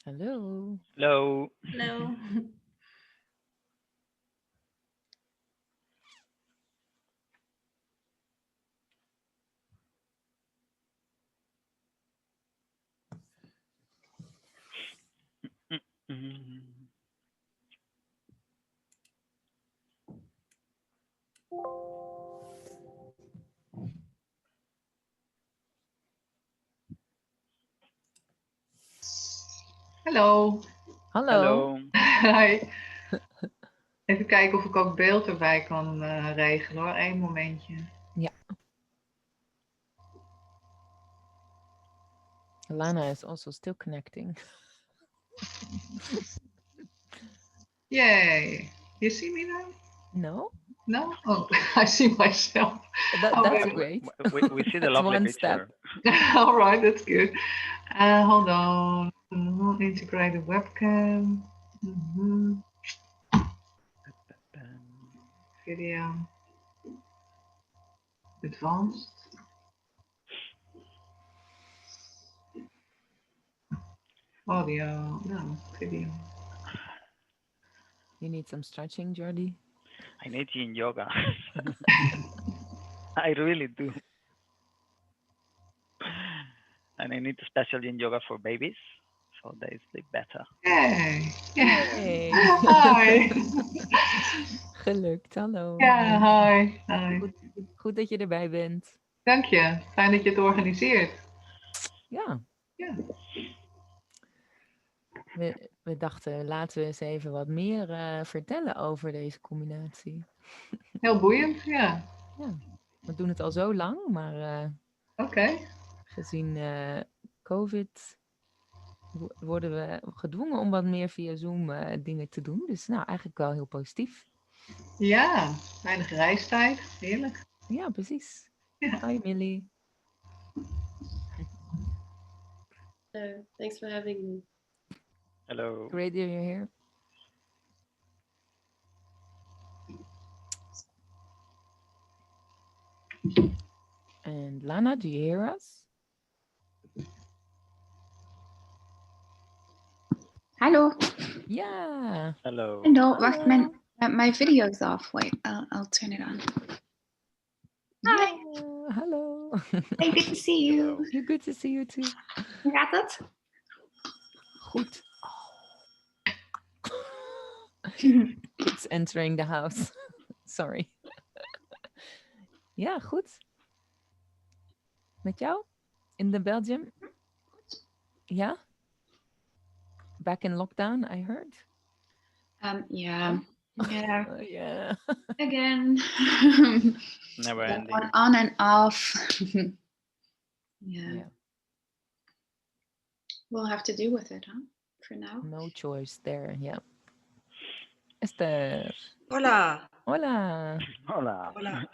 Hello. Hello. Hello. Mm. Hallo. Hallo. Hello. Hi. Even kijken of ik ook beeld erbij kan regelen hoor. Eén momentje. Ja. Lana is also still connecting. Yay. You see me now? No? No? Oh, I see myself. That's wait. great. We see the That's lovely one picture. All right, that's good. Hold on. Integrate the webcam. Video. Advanced. Audio. No, video. You need some stretching, Jordi? I need Yin Yoga. I really do. And I need special Yin Yoga for babies, so they sleep better. Yay. Yay. Hi. Gelukt, hallo. Ja, hi. Hi. Goed dat je erbij bent. Dank je. Fijn dat je het organiseert. Ja. Ja. We dachten, laten we eens even wat meer vertellen over deze combinatie. Heel boeiend, ja. Ja, we doen het al zo lang, maar Oké. gezien COVID worden we gedwongen om wat meer via Zoom dingen te doen. Dus nou, eigenlijk wel heel positief. Ja, weinig reistijd. Heerlijk. Ja, precies. Ja. Hi Millie. Thanks for having me. Hello. Great that you're here. And Lana, do you hear us? Hallo. Yeah. Hello. Hallo. Wacht, my video is off. Wait, I'll turn it on. Hi. Yeah, hello. Hey, good to see you. Hello. You're good to see you too. Hoe gaat het? Goed. It's entering the house. Sorry. Ja, goed. Met jou? In the Belgium? Ja? Back in lockdown, I heard. Yeah. Yeah. Yeah. Again. Never ending. On and off. Yeah. We'll have to deal with it, huh? For now. No choice there, yeah. Esther. Hola. Hola. Hola. Hola.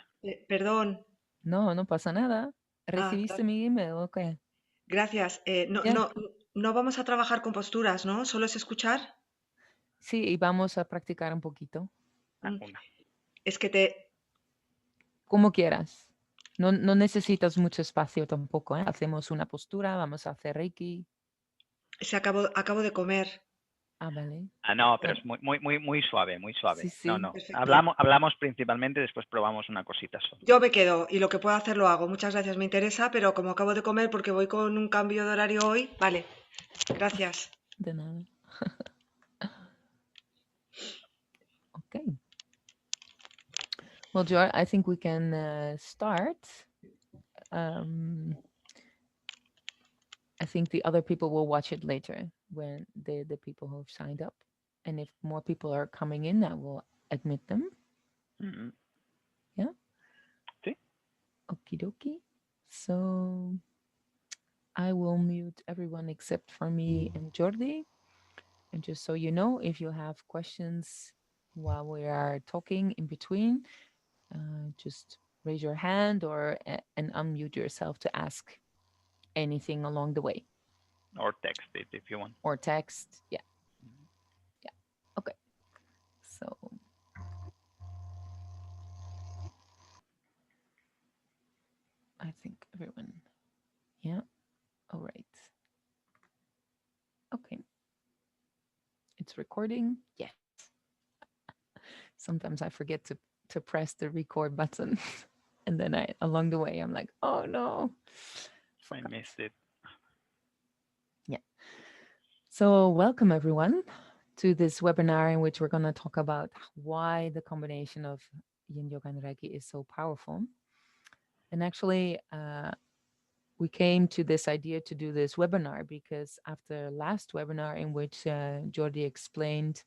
Perdón. No pasa nada. ¿Recibiste mi email o qué? Gracias. No vamos a trabajar con posturas, ¿no? ¿Solo es escuchar? Sí, y vamos a practicar un poquito. Una. Es que Como quieras. No necesitas mucho espacio tampoco, ¿eh? Hacemos una postura, vamos a hacer Reiki. acabo de comer. Ah, vale. No, pero es muy suave, muy suave. Sí. No. Perfecto. Hablamos principalmente, después probamos una cosita solo. Yo me quedo y lo que puedo hacer lo hago. Muchas gracias, me interesa, pero como acabo de comer porque voy con un cambio de horario hoy, vale. Gracias. De nada. Okay. Well, George, I think we can start. I think the other people will watch it later when the people who have signed up. And if more people are coming in, I will admit them. Mm-hmm. Yeah? Sí. Okie dokie. So I will mute everyone except for me and Jordi. And just so you know, if you have questions while we are talking in between, just raise your hand and unmute yourself to ask anything along the way. Or text it if you want. Or text, yeah. Yeah, okay. So it's recording. Yes. Sometimes I forget to press the record button. And then along the way, I'm like, oh no, I forgot. missed it. Yeah. So welcome everyone to this webinar in which we're going to talk about why the combination of Yin Yoga and Reiki is so powerful. And actually, we came to this idea to do this webinar because after last webinar in which Jordi explained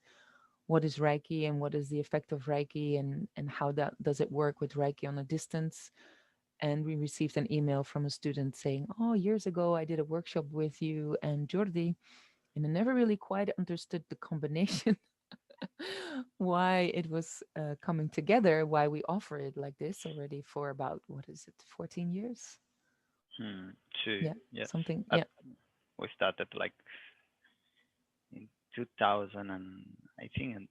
what is Reiki and what is the effect of Reiki and how that does it work with Reiki on a distance. And we received an email from a student saying, oh, years ago, I did a workshop with you and Jordi, and I never really quite understood the combination, why it was coming together, why we offer it like this already for about, what is it, 14 years? Hmm. Two. Yeah, Yes. something. At, Yeah. we started like in 2000 and I think in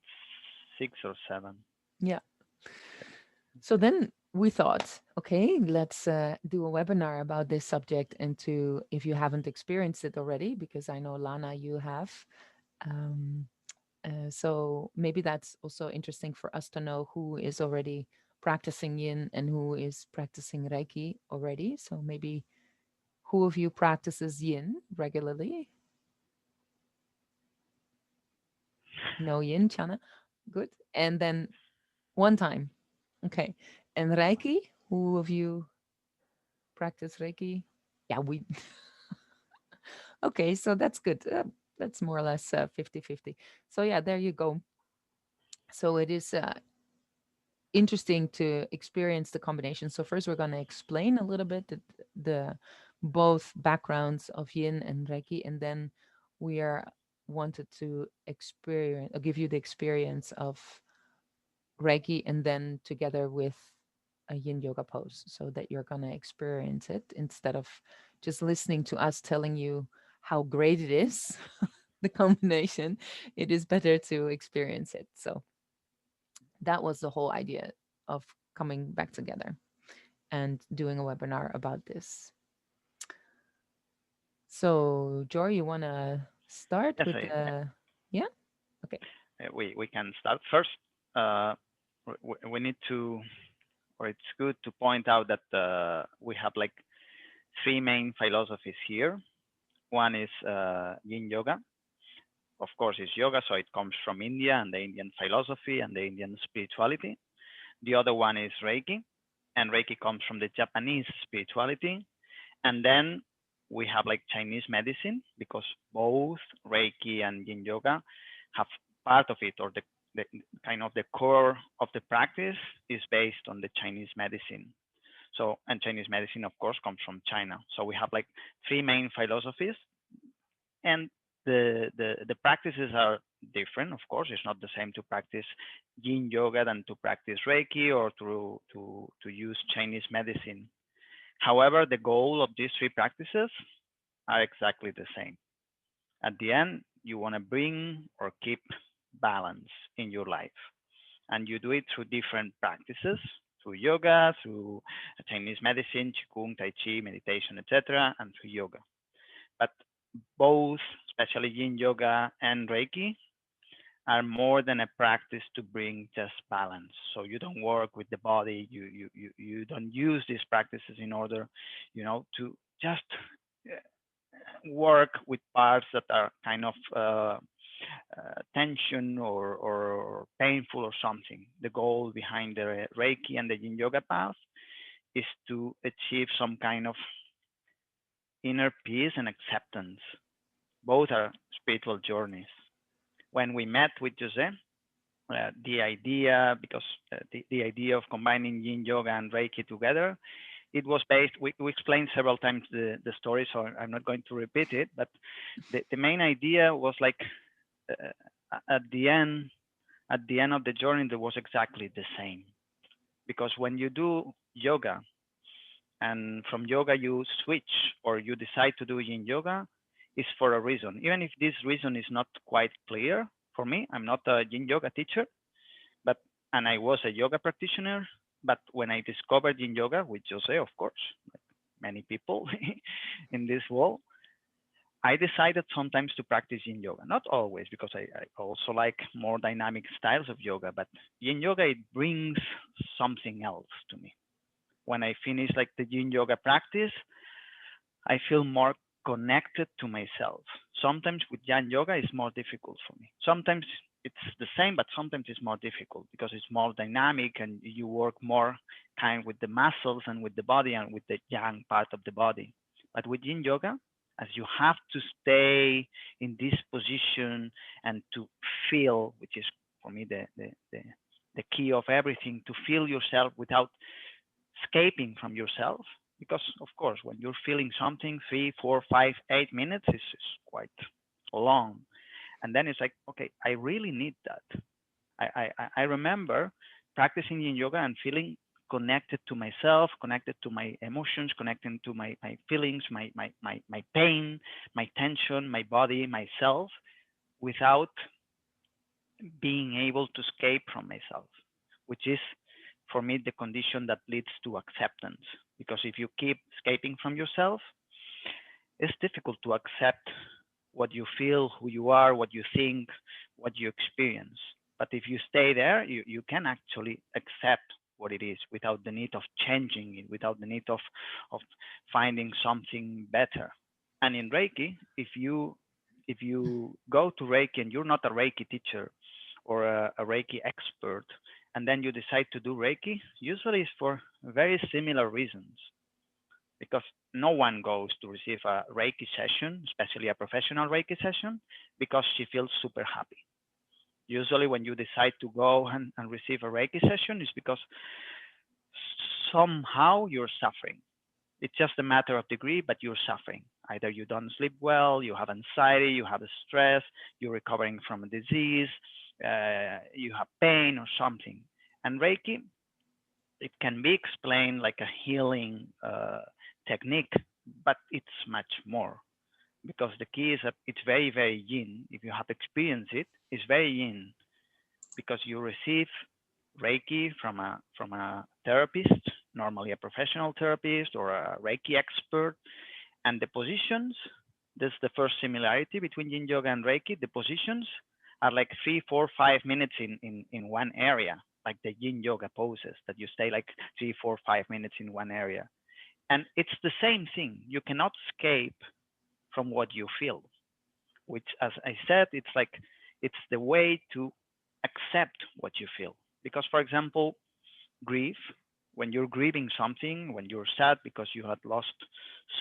6 or 7. Yeah. So then we thought, okay, let's do a webinar about this subject. And to, if you haven't experienced it already, because I know Lana, you have, um, so maybe that's also interesting for us to know who is already practicing Yin and who is practicing Reiki already. So maybe who of you practices Yin regularly? No Yin, Chana. Good. And then one time. Okay. And Reiki, who of you practice Reiki? Yeah, we. Okay, so that's good. That's more or less 50-50. So yeah, there you go. So it is interesting to experience the combination. So first we're going to explain a little bit the both backgrounds of Yin and Reiki, and then we are wanted to experience or give you the experience of Reiki, and then together with a Yin yoga pose, so that you're going to experience it instead of just listening to us telling you how great it is, the combination. It is better to experience it. So that was the whole idea of coming back together and doing a webinar about this. So, Jory, you want to start Yes, with the, yeah? Okay. we can start first. Uh, we need to, or it's good to point out that we have like 3 main philosophies here. One is Yin Yoga. Of course, it's yoga, so it comes from India and the Indian philosophy and the Indian spirituality. The other one is Reiki, and Reiki comes from the Japanese spirituality. And then we have like Chinese medicine, because both Reiki and Yin Yoga have part of it, or the kind of the core of the practice is based on the Chinese medicine. So, and Chinese medicine, of course, comes from China. So we have like 3 main philosophies, and the practices are different. Of course, it's not the same to practice Yin Yoga than to practice Reiki or to use Chinese medicine. However, the goal of these 3 practices are exactly the same. At the end, you want to bring or keep balance in your life, and you do it through different practices, through yoga, through Chinese medicine, qigong, tai chi, meditation, etc., and through yoga. But both, especially Yin Yoga and Reiki, are more than a practice to bring just balance. So you don't work with the body. You don't use these practices in order, to just work with parts that are kind of tension or painful or something. The goal behind the Reiki and the Yin Yoga path is to achieve some kind of inner peace and acceptance. Both are spiritual journeys. When we met with Jose, the idea, because the idea of combining Yin Yoga and Reiki together, it was based, we explained several times the story, so I'm not going to repeat it, but the main idea was like, at the end of the journey, there was exactly the same. Because when you do yoga, and from yoga you switch or you decide to do Yin Yoga, is for a reason. Even if this reason is not quite clear for me, I'm not a Yin Yoga teacher, but and I was a yoga practitioner. But when I discovered Yin Yoga with Jose, of course, like many people in this world, I decided sometimes to practice yin yoga, not always, because I also like more dynamic styles of yoga, but yin yoga, it brings something else to me. When I finish like the yin yoga practice, I feel more connected to myself. Sometimes with yang yoga, it's more difficult for me. Sometimes it's the same, but sometimes it's more difficult because it's more dynamic and you work more kind with the muscles and with the body and with the yang part of the body. But with yin yoga, as you have to stay in this position and to feel, which is for me the key of everything, to feel yourself without escaping from yourself. Because of course, when you're feeling something, 3, 4, 5, 8 minutes is quite long. And then it's like, okay, I really need that. I remember practicing yin yoga and feeling connected to myself, connected to my emotions, connecting to my feelings, my pain, my tension, my body, myself, without being able to escape from myself, which is for me the condition that leads to acceptance. Because if you keep escaping from yourself, it's difficult to accept what you feel, who you are, what you think, what you experience. But if you stay there, you can actually accept what it is without the need of changing it, without the need of finding something better. And in Reiki, if you go to Reiki and you're not a Reiki teacher or a Reiki expert, and then you decide to do Reiki, usually it's for very similar reasons. Because no one goes to receive a Reiki session, especially a professional Reiki session, because she feels super happy. Usually, when you decide to go and receive a Reiki session, it's because somehow you're suffering. It's just a matter of degree, but you're suffering. Either you don't sleep well, you have anxiety, you have stress, you're recovering from a disease, you have pain or something. And Reiki, it can be explained like a healing technique, but it's much more, because the key is that it's very, very yin. If you have experienced it, it's very yin, because you receive Reiki from a therapist, normally a professional therapist or a Reiki expert, and the positions. This is the first similarity between Yin Yoga and Reiki. The positions are like 3, 4, 5 minutes in one area, like the Yin Yoga poses that you stay like 3, 4, 5 minutes in one area. And it's the same thing. You cannot escape from what you feel, which, as I said, it's like it's the way to accept what you feel. Because, for example, grief, when you're grieving something, when you're sad because you had lost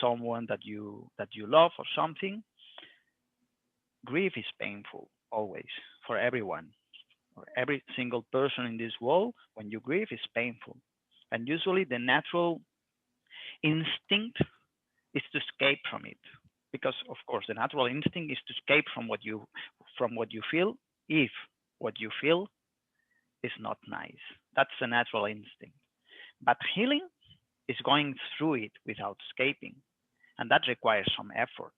someone that you love or something, grief is painful always for everyone, or every single person in this world. When you grieve, is painful, and usually the natural instinct is to escape from it, because of course the natural instinct is to escape from what you feel, if what you feel is not nice. That's the natural instinct. But healing is going through it without escaping, and that requires some effort,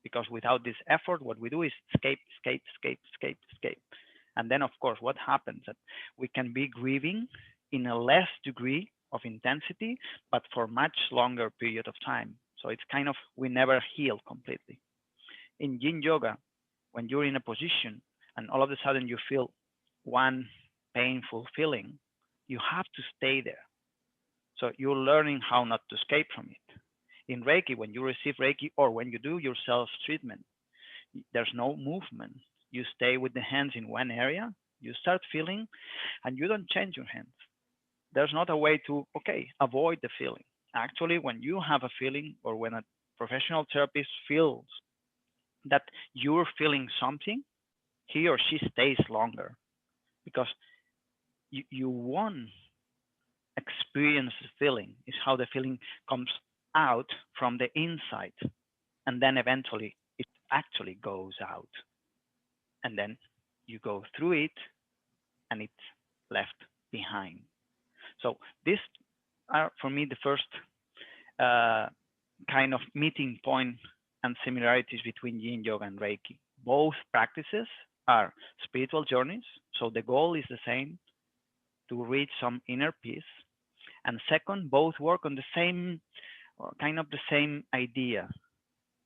because without this effort, what we do is escape, escape, escape, escape, escape. And then, of course, what happens that we can be grieving in a less degree of intensity, but for much longer period of time. So it's kind of, we never heal completely. In Yin Yoga, when you're in a position and all of a sudden you feel one painful feeling, you have to stay there. So you're learning how not to escape from it. In Reiki, when you receive Reiki or when you do your self treatment, there's no movement. You stay with the hands in one area, you start feeling, and you don't change your hands. There's not a way to, okay, avoid the feeling. Actually, when you have a feeling, or when a professional therapist feels that you're feeling something, he or she stays longer, because you won't experience the feeling. Is how the feeling comes out from the inside, and then eventually it actually goes out, and then you go through it and it's left behind. So these are for me the first uh, kind of meeting point and similarities between Yin Yoga and Reiki. Both practices are spiritual journeys, so the goal is the same, to reach some inner peace. And second, both work on the same, or kind of the same idea,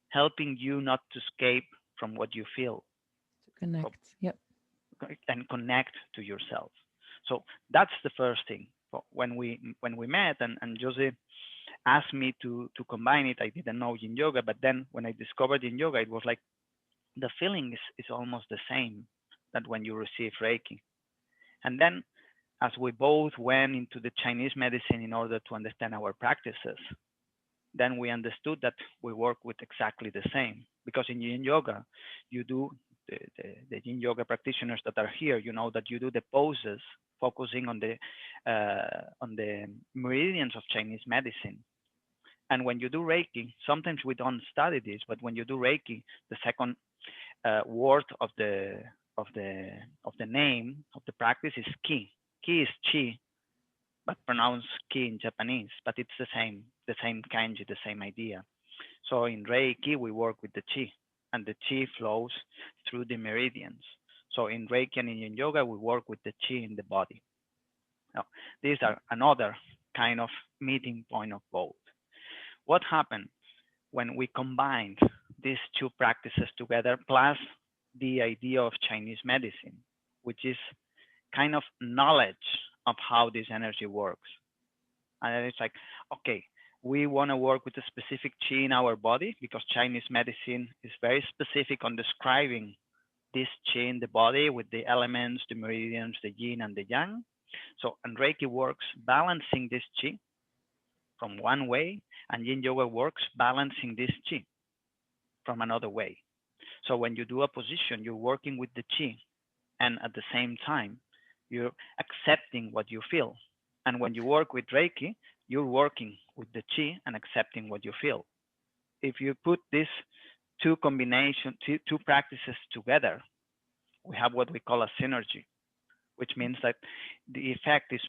helping you not to escape from what you feel To connect. Yep. and connect to yourself. So that's the first thing. When we met, and Jose asked me to combine it, I didn't know Yin Yoga, but then when I discovered Yin Yoga, it was like the feeling is almost the same that when you receive Reiki. And then as we both went into the Chinese medicine in order to understand our practices, then we understood that we work with exactly the same. Because in Yin Yoga, you do the Yin Yoga practitioners that are here, you know that you do the poses focusing on the meridians of Chinese medicine. And when you do Reiki, sometimes we don't study this, but when you do Reiki, the second word of the of the name of the practice is ki. Ki is chi, but pronounced ki in Japanese, but it's the same kanji, the same idea. So in Reiki, we work with the chi, and the chi flows through the meridians. So in Reiki and in Yin Yoga, we work with the chi in the body. Now, these are another kind of meeting point of both. What happened when we combined these two practices together, plus the idea of Chinese medicine, which is kind of knowledge of how this energy works? And it's like, okay, we want to work with a specific chi in our body because Chinese medicine is very specific on describing this chi in the body with the elements, the meridians, the yin and the yang. So, and Reiki works balancing this chi from one way, and Yin Yoga works balancing this chi from another way. So when you do a position, you're working with the chi, and at the same time, you're accepting what you feel. And when you work with Reiki, you're working with the chi and accepting what you feel. If you put these two practices together, we have what we call a synergy, which means that the effect is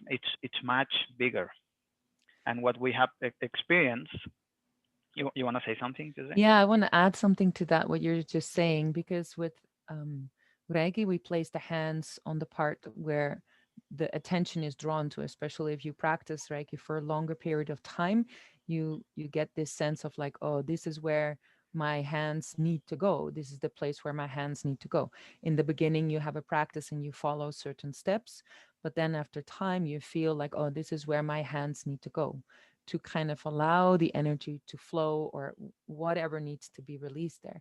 it's much bigger. And what we have experienced, you want to say something, Jose? Yeah, I want to add something to that, what you're just saying, because with um, Reiki, we place the hands on the part where the attention is drawn to, especially if you practice Reiki for a longer period of time, you get this sense of like, oh, this is where my hands need to go. This is the place where my hands need to go. In the beginning, you have a practice and you follow certain steps, but then after time, you feel like, oh, this is where my hands need to go, to kind of allow the energy to flow or whatever needs to be released there.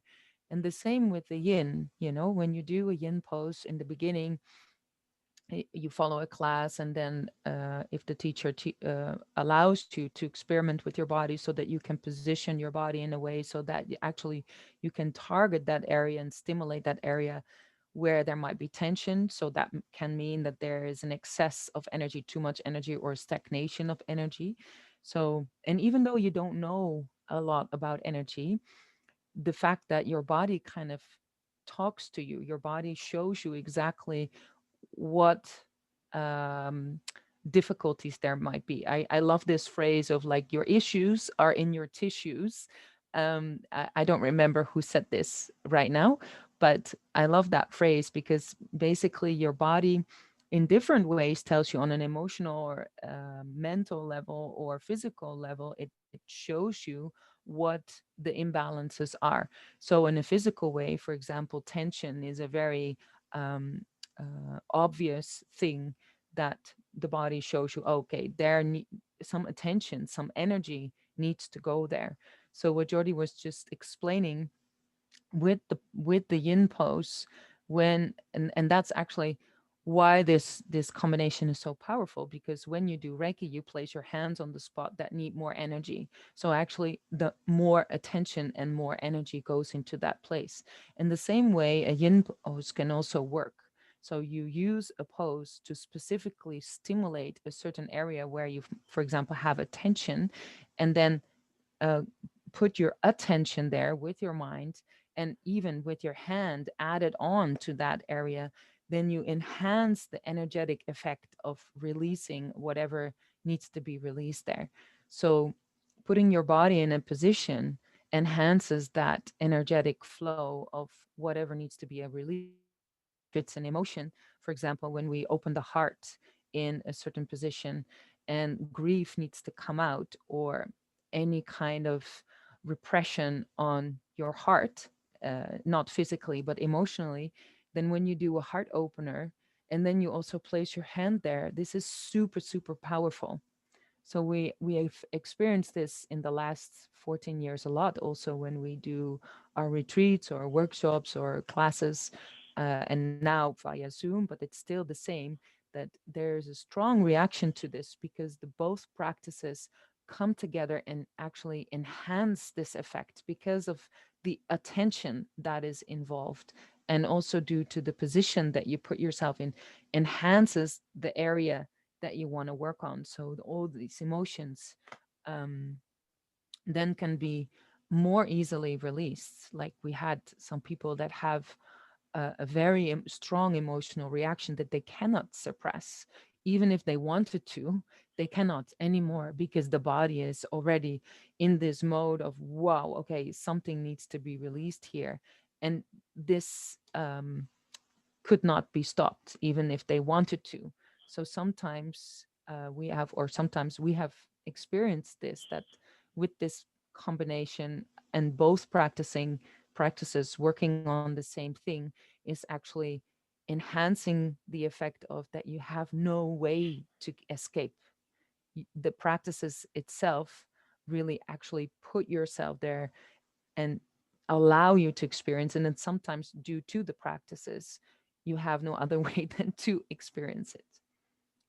And the same with the yin, when you do a yin pose in the beginning, you follow a class, and then if the teacher allows you to experiment with your body so that you can position your body in a way so that actually you can target that area and stimulate that area where there might be tension. So that can mean that there is an excess of energy, too much energy, or stagnation of energy. So, and even though you don't know a lot about energy, the fact that your body kind of talks to you, your body shows you exactly what um, difficulties there might be. I love this phrase of like, your issues are in your tissues. I don't remember who said this right now, but I love that phrase because basically your body in different ways tells you on an emotional or mental level or physical level, it shows you what the imbalances are. So in a physical way, for example, tension is a very obvious thing that the body shows you, okay, some attention, some energy needs to go there. So what Jordi was just explaining with the yin pose, when and that's actually why this combination is so powerful, because when you do Reiki, you place your hands on the spot that need more energy. So actually the more attention and more energy goes into that place. In the same way, a yin pose can also work. So you use a pose to specifically stimulate a certain area where you, for example, have a tension, and then uh, put your attention there with your mind, and even with your hand added on to that area, then you enhance the energetic effect of releasing whatever needs to be released there. So putting your body in a position enhances that energetic flow of whatever needs to be released there. If it's an emotion, for example, when we open the heart in a certain position and grief needs to come out, or any kind of repression on your heart, not physically but emotionally, then when you do a heart opener and then you also place your hand there, this is super, super powerful. So we have experienced this in the last 14 years a lot, also when we do our retreats or workshops or classes, and now via Zoom, but it's still the same, that there's a strong reaction to this because the both practices come together and actually enhance this effect because of the attention that is involved, and also due to the position that you put yourself in enhances the area that you want to work on. So all these emotions um, then can be more easily released. Like we had some people that have a very strong emotional reaction that they cannot suppress. Even if they wanted to, they cannot anymore because the body is already in this mode of, wow, okay, something needs to be released here. And this could not be stopped even if they wanted to. So sometimes sometimes we have experienced this, that with this combination and both practices working on the same thing is actually enhancing the effect of that you have no way to escape. The practices itself really actually put yourself there and allow you to experience. And then sometimes due to the practices, you have no other way than to experience it.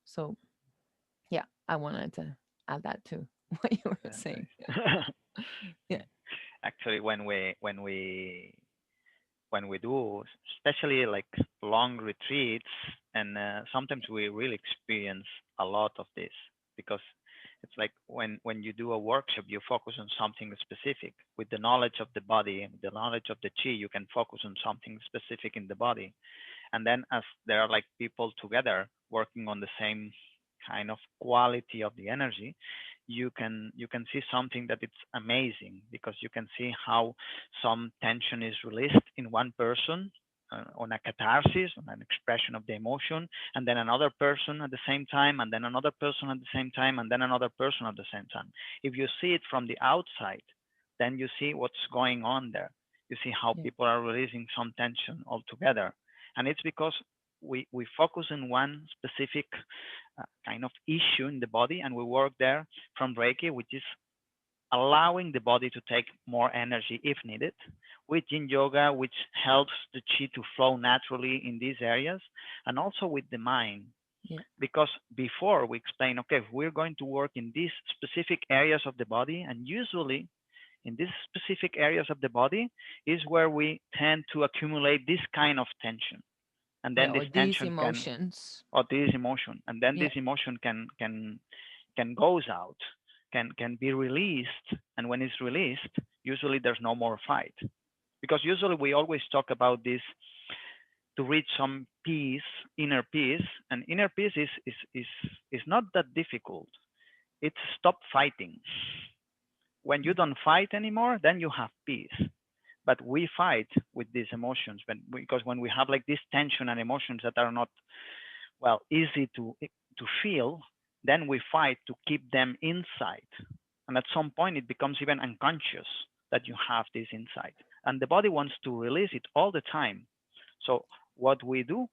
So yeah, I wanted to add that to what you were Yeah, saying. nice. Yeah. Actually, when we do, especially like long retreats, and sometimes we really experience a lot of this because it's like when you do a workshop, you focus on something specific with the knowledge of the body and the knowledge of the chi. You can focus on something specific in the body, and then as there are like people together working on the same kind of quality of the energy, you can see something that it's amazing because you can see how some tension is released in one person, on a catharsis, on an expression of the emotion, and then another person at the same time, and then another person at the same time, and then another person at the same time. If you see it from the outside, then you see what's going on there. You see how Yeah. people are releasing some tension altogether, and it's because we focus on one specific kind of issue in the body, and we work there from Reiki, which is allowing the body to take more energy if needed, with Yin Yoga, which helps the chi to flow naturally in these areas, and also with the mind. Yeah. Because before we explain, okay, we're going to work in these specific areas of the body, and usually in these specific areas of the body is where we tend to accumulate this kind of tension. And Yeah. then this Or these tension can, emotions. or this emotion, and then Yeah. this emotion can goes out, can be released, and when it's released, usually there's no more fight. Because usually we always talk about this to reach some peace, inner peace, and inner peace is not that difficult. It's stop fighting. When you Yeah. don't fight anymore, then you have peace. But we fight with these emotions because when we have like this tension and emotions that are not, well, easy to feel, then we fight to keep them inside. And at some point it becomes even unconscious that you have this inside, and the body wants to release it all the time. So what we do,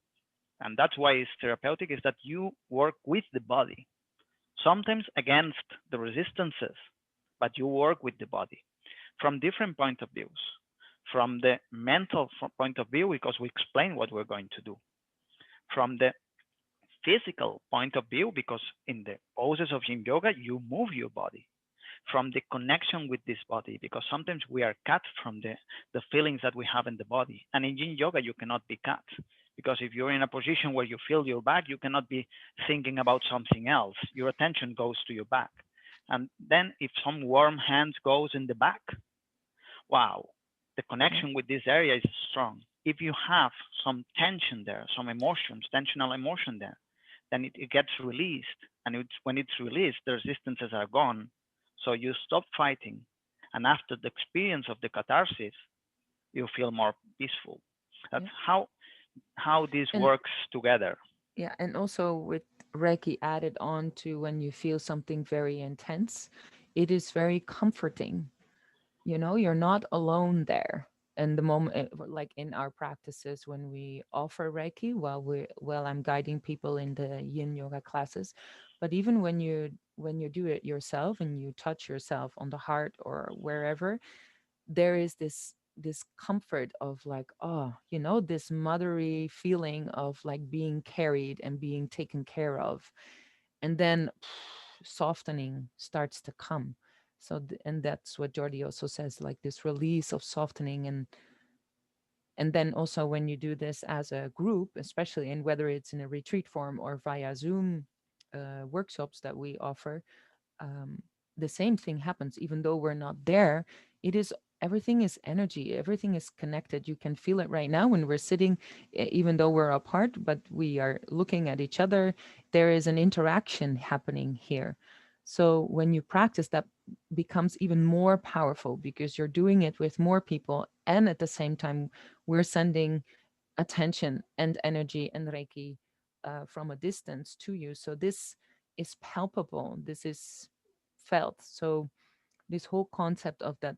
and that's why it's therapeutic, is that you work with the body, sometimes against the resistances, but you work with the body from different point of views. From the mental point of view, because we explain what we're going to do. From the physical point of view, because in the poses of Yin Yoga, you move your body. From the connection with this body, because sometimes we are cut from the feelings that we have in the body. And in Yin Yoga, you cannot be cut. Because if you're in a position where you feel your back, you cannot be thinking about something else. Your attention goes to your back. And then if some warm hand goes in the back, wow, the Yeah. connection with this area is strong. If you have some tension there, some emotions, tensional emotion there, then it gets released. And when it's released, the resistances are gone. So you stop fighting. And after the experience of the catharsis, you feel more peaceful. That's Yeah. how this And works together. yeah, and also with Reiki added on to when you feel something very intense, it is very comforting. you're not alone there. And the moment, like in our practices, when we offer Reiki, while I'm guiding people in the Yin Yoga classes, but even when you do it yourself and you touch yourself on the heart or wherever, there is this comfort of like, oh, this mothery feeling of like being carried and being taken care of. And then softening starts to come. So and that's what Jordi also says, like this release of softening. And then also when you do this as a group, especially, and whether it's in a retreat form or via Zoom workshops that we offer, um, the same thing happens. Even though we're not there, it is, everything is energy, everything is connected. You can feel it right now when we're sitting, even though we're apart, but we are looking at each other. There is an interaction happening here. So when you practice, that becomes even more powerful because you're doing it with more people, and at the same time we're sending attention and energy and Reiki from a distance to you. So this is palpable, this is felt. So this whole concept of that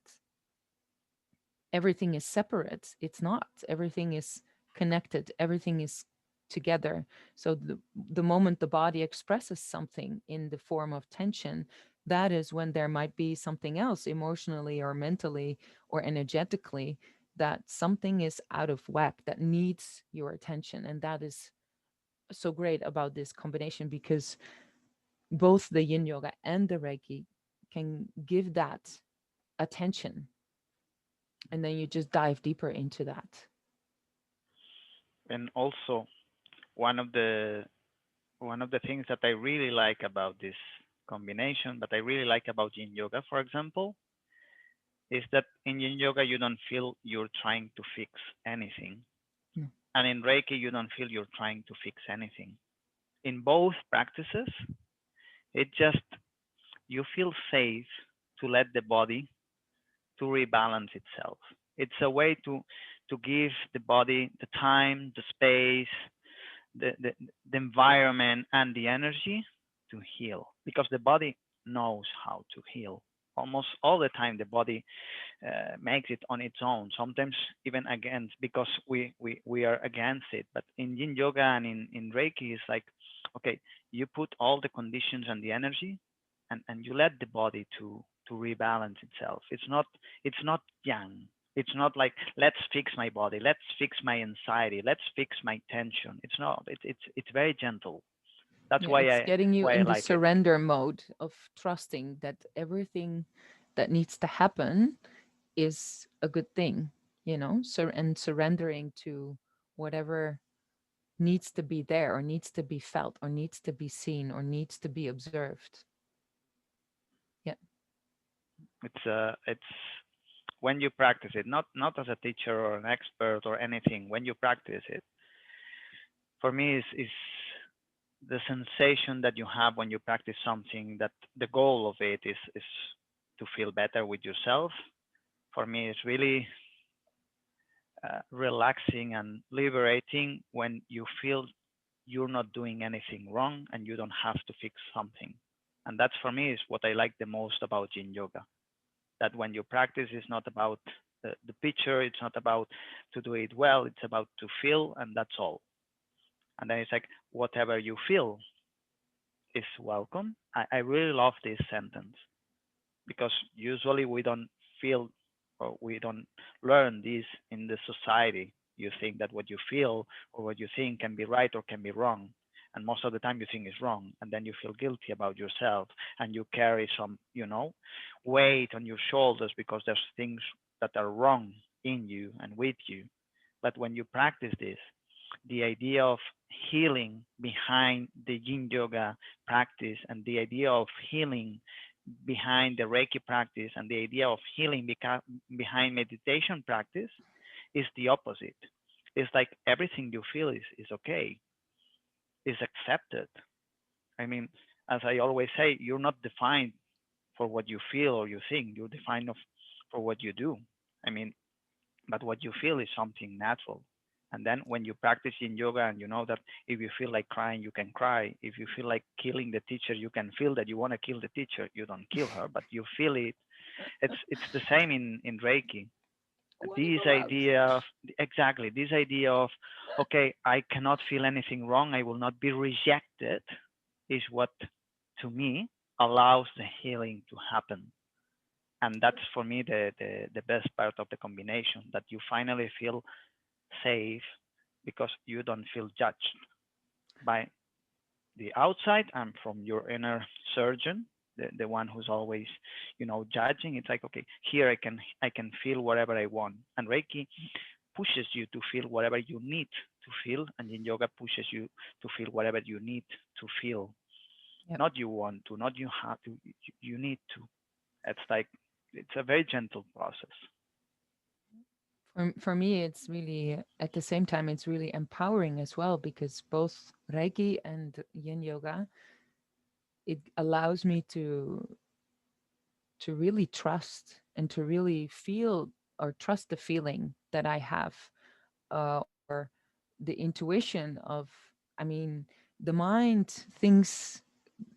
everything is separate, it's not. Everything is connected, everything is together. So the moment the body expresses something in the form of tension, that is when there might be something else emotionally or mentally or energetically, that something is out of whack that needs your attention. And that is so great about this combination, because both the Yin Yoga and the Reiki can give that attention, and then you just dive deeper into that. And also one of the one of the things that I really like about this combination, that I really like about Yin Yoga, for example, is that in Yin Yoga you don't feel you're trying to fix anything, No. and in Reiki you don't feel you're trying to fix anything. In both practices, it just you feel safe to let the body to rebalance itself. It's a way to give the body the time, the space, the, the, the environment and the energy to heal, because the body knows how to heal. Almost all the time, the body makes it on its own. Sometimes even against, because we are against it. But in Yin Yoga and in Reiki, it's like, okay, you put all the conditions and the energy, and you let the body to rebalance itself. It's not yang. It's not like let's fix my body, let's fix my anxiety, let's fix my tension. It's not. It's very gentle. That's Yeah, why it's I getting you why I in the like it. surrender mode of trusting that everything that needs to happen is a good thing, and surrendering to whatever needs to be there or needs to be felt or needs to be seen or needs to be observed. Yeah. It's when you practice it, not as a teacher or an expert or anything. When you practice it, for me is the sensation that you have when you practice something, that the goal of it is to feel better with yourself. For me, it's really relaxing and liberating when you feel you're not doing anything wrong and you don't have to fix something. And that's for me is what I like the most about Yin Yoga. That when you practice, it's not about the picture, it's not about to do it well, it's about to feel, and that's all. And then it's like whatever you feel is welcome. I really love this sentence, because usually we don't feel or we don't learn this in the society. You think that what you feel or what you think can be right or can be wrong. And most of the time you think is wrong. And then you feel guilty about yourself and you carry some, weight on your shoulders because there's things that are wrong in you and with you. But when you practice this, the idea of healing behind the Yin Yoga practice and the idea of healing behind the Reiki practice and the idea of healing behind meditation practice is the opposite. It's like everything you feel is okay, is accepted. I mean, as I always say, you're not defined for what you feel or you think. You're defined for what you do. I mean, but what you feel is something natural. And then when you practice in yoga and you know that if you feel like crying, you can cry. If you feel like killing the teacher, you can feel that you want to kill the teacher. You don't kill her, but you feel it. It's the same in Reiki. Wanna This go out. idea of exactly this idea of okay, I cannot feel anything wrong, I will not be rejected, is what to me allows the healing to happen. And that's for me the best part of the combination, that you finally feel safe because you don't feel judged by the outside and from your inner surgeon, the one who's always, judging. It's like, okay, here I can feel whatever I want. And Reiki pushes you to feel whatever you need to feel, and Yin Yoga pushes you to feel whatever you need to feel. Yep. Not you want to, not you have to, you need to. It's like it's a very gentle process. For me, it's really, at the same time, it's really empowering as well, because both Reiki and Yin Yoga, it allows me to really trust and to really feel or trust the feeling that I have, or the intuition of, I mean, the mind thinks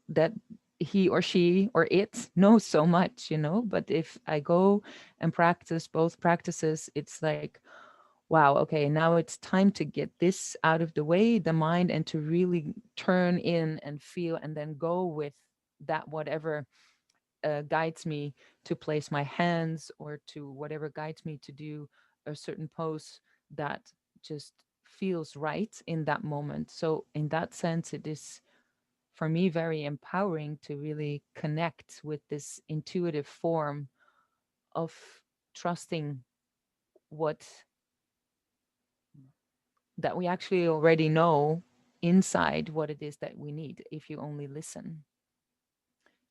that he or she or it knows so much, but if I go and practice both practices, it's like, wow, okay, now it's time to get this out of the way, the mind, and to really turn in and feel, and then go with that, whatever guides me to place my hands, or to whatever guides me to do a certain pose that just feels right in that moment. So in that sense, it is for me very empowering to really connect with this intuitive form of trusting what that we actually already know inside, what it is that we need, if you only listen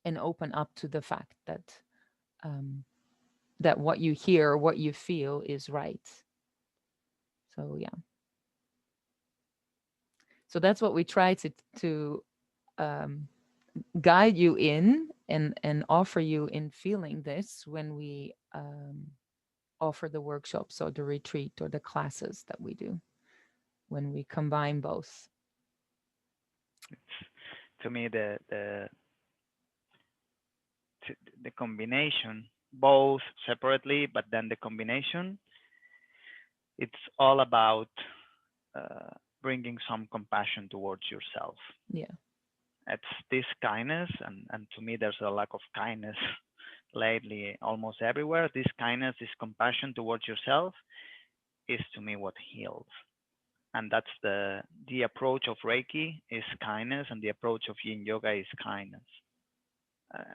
and open up to the fact that um, that what you hear, what you feel is right. So yeah, so that's what we try to um, guide you in, and offer you in feeling this when we offer the workshops or the retreat or the classes that we do, when we combine both. It's, to me, the combination, both separately, but then the combination, it's all about uh, bringing some compassion towards yourself. Yeah. It's this kindness, and to me, there's a lack of kindness lately almost everywhere. This kindness, this compassion towards yourself is to me what heals. And that's the approach of Reiki is kindness, and the approach of Yin Yoga is kindness.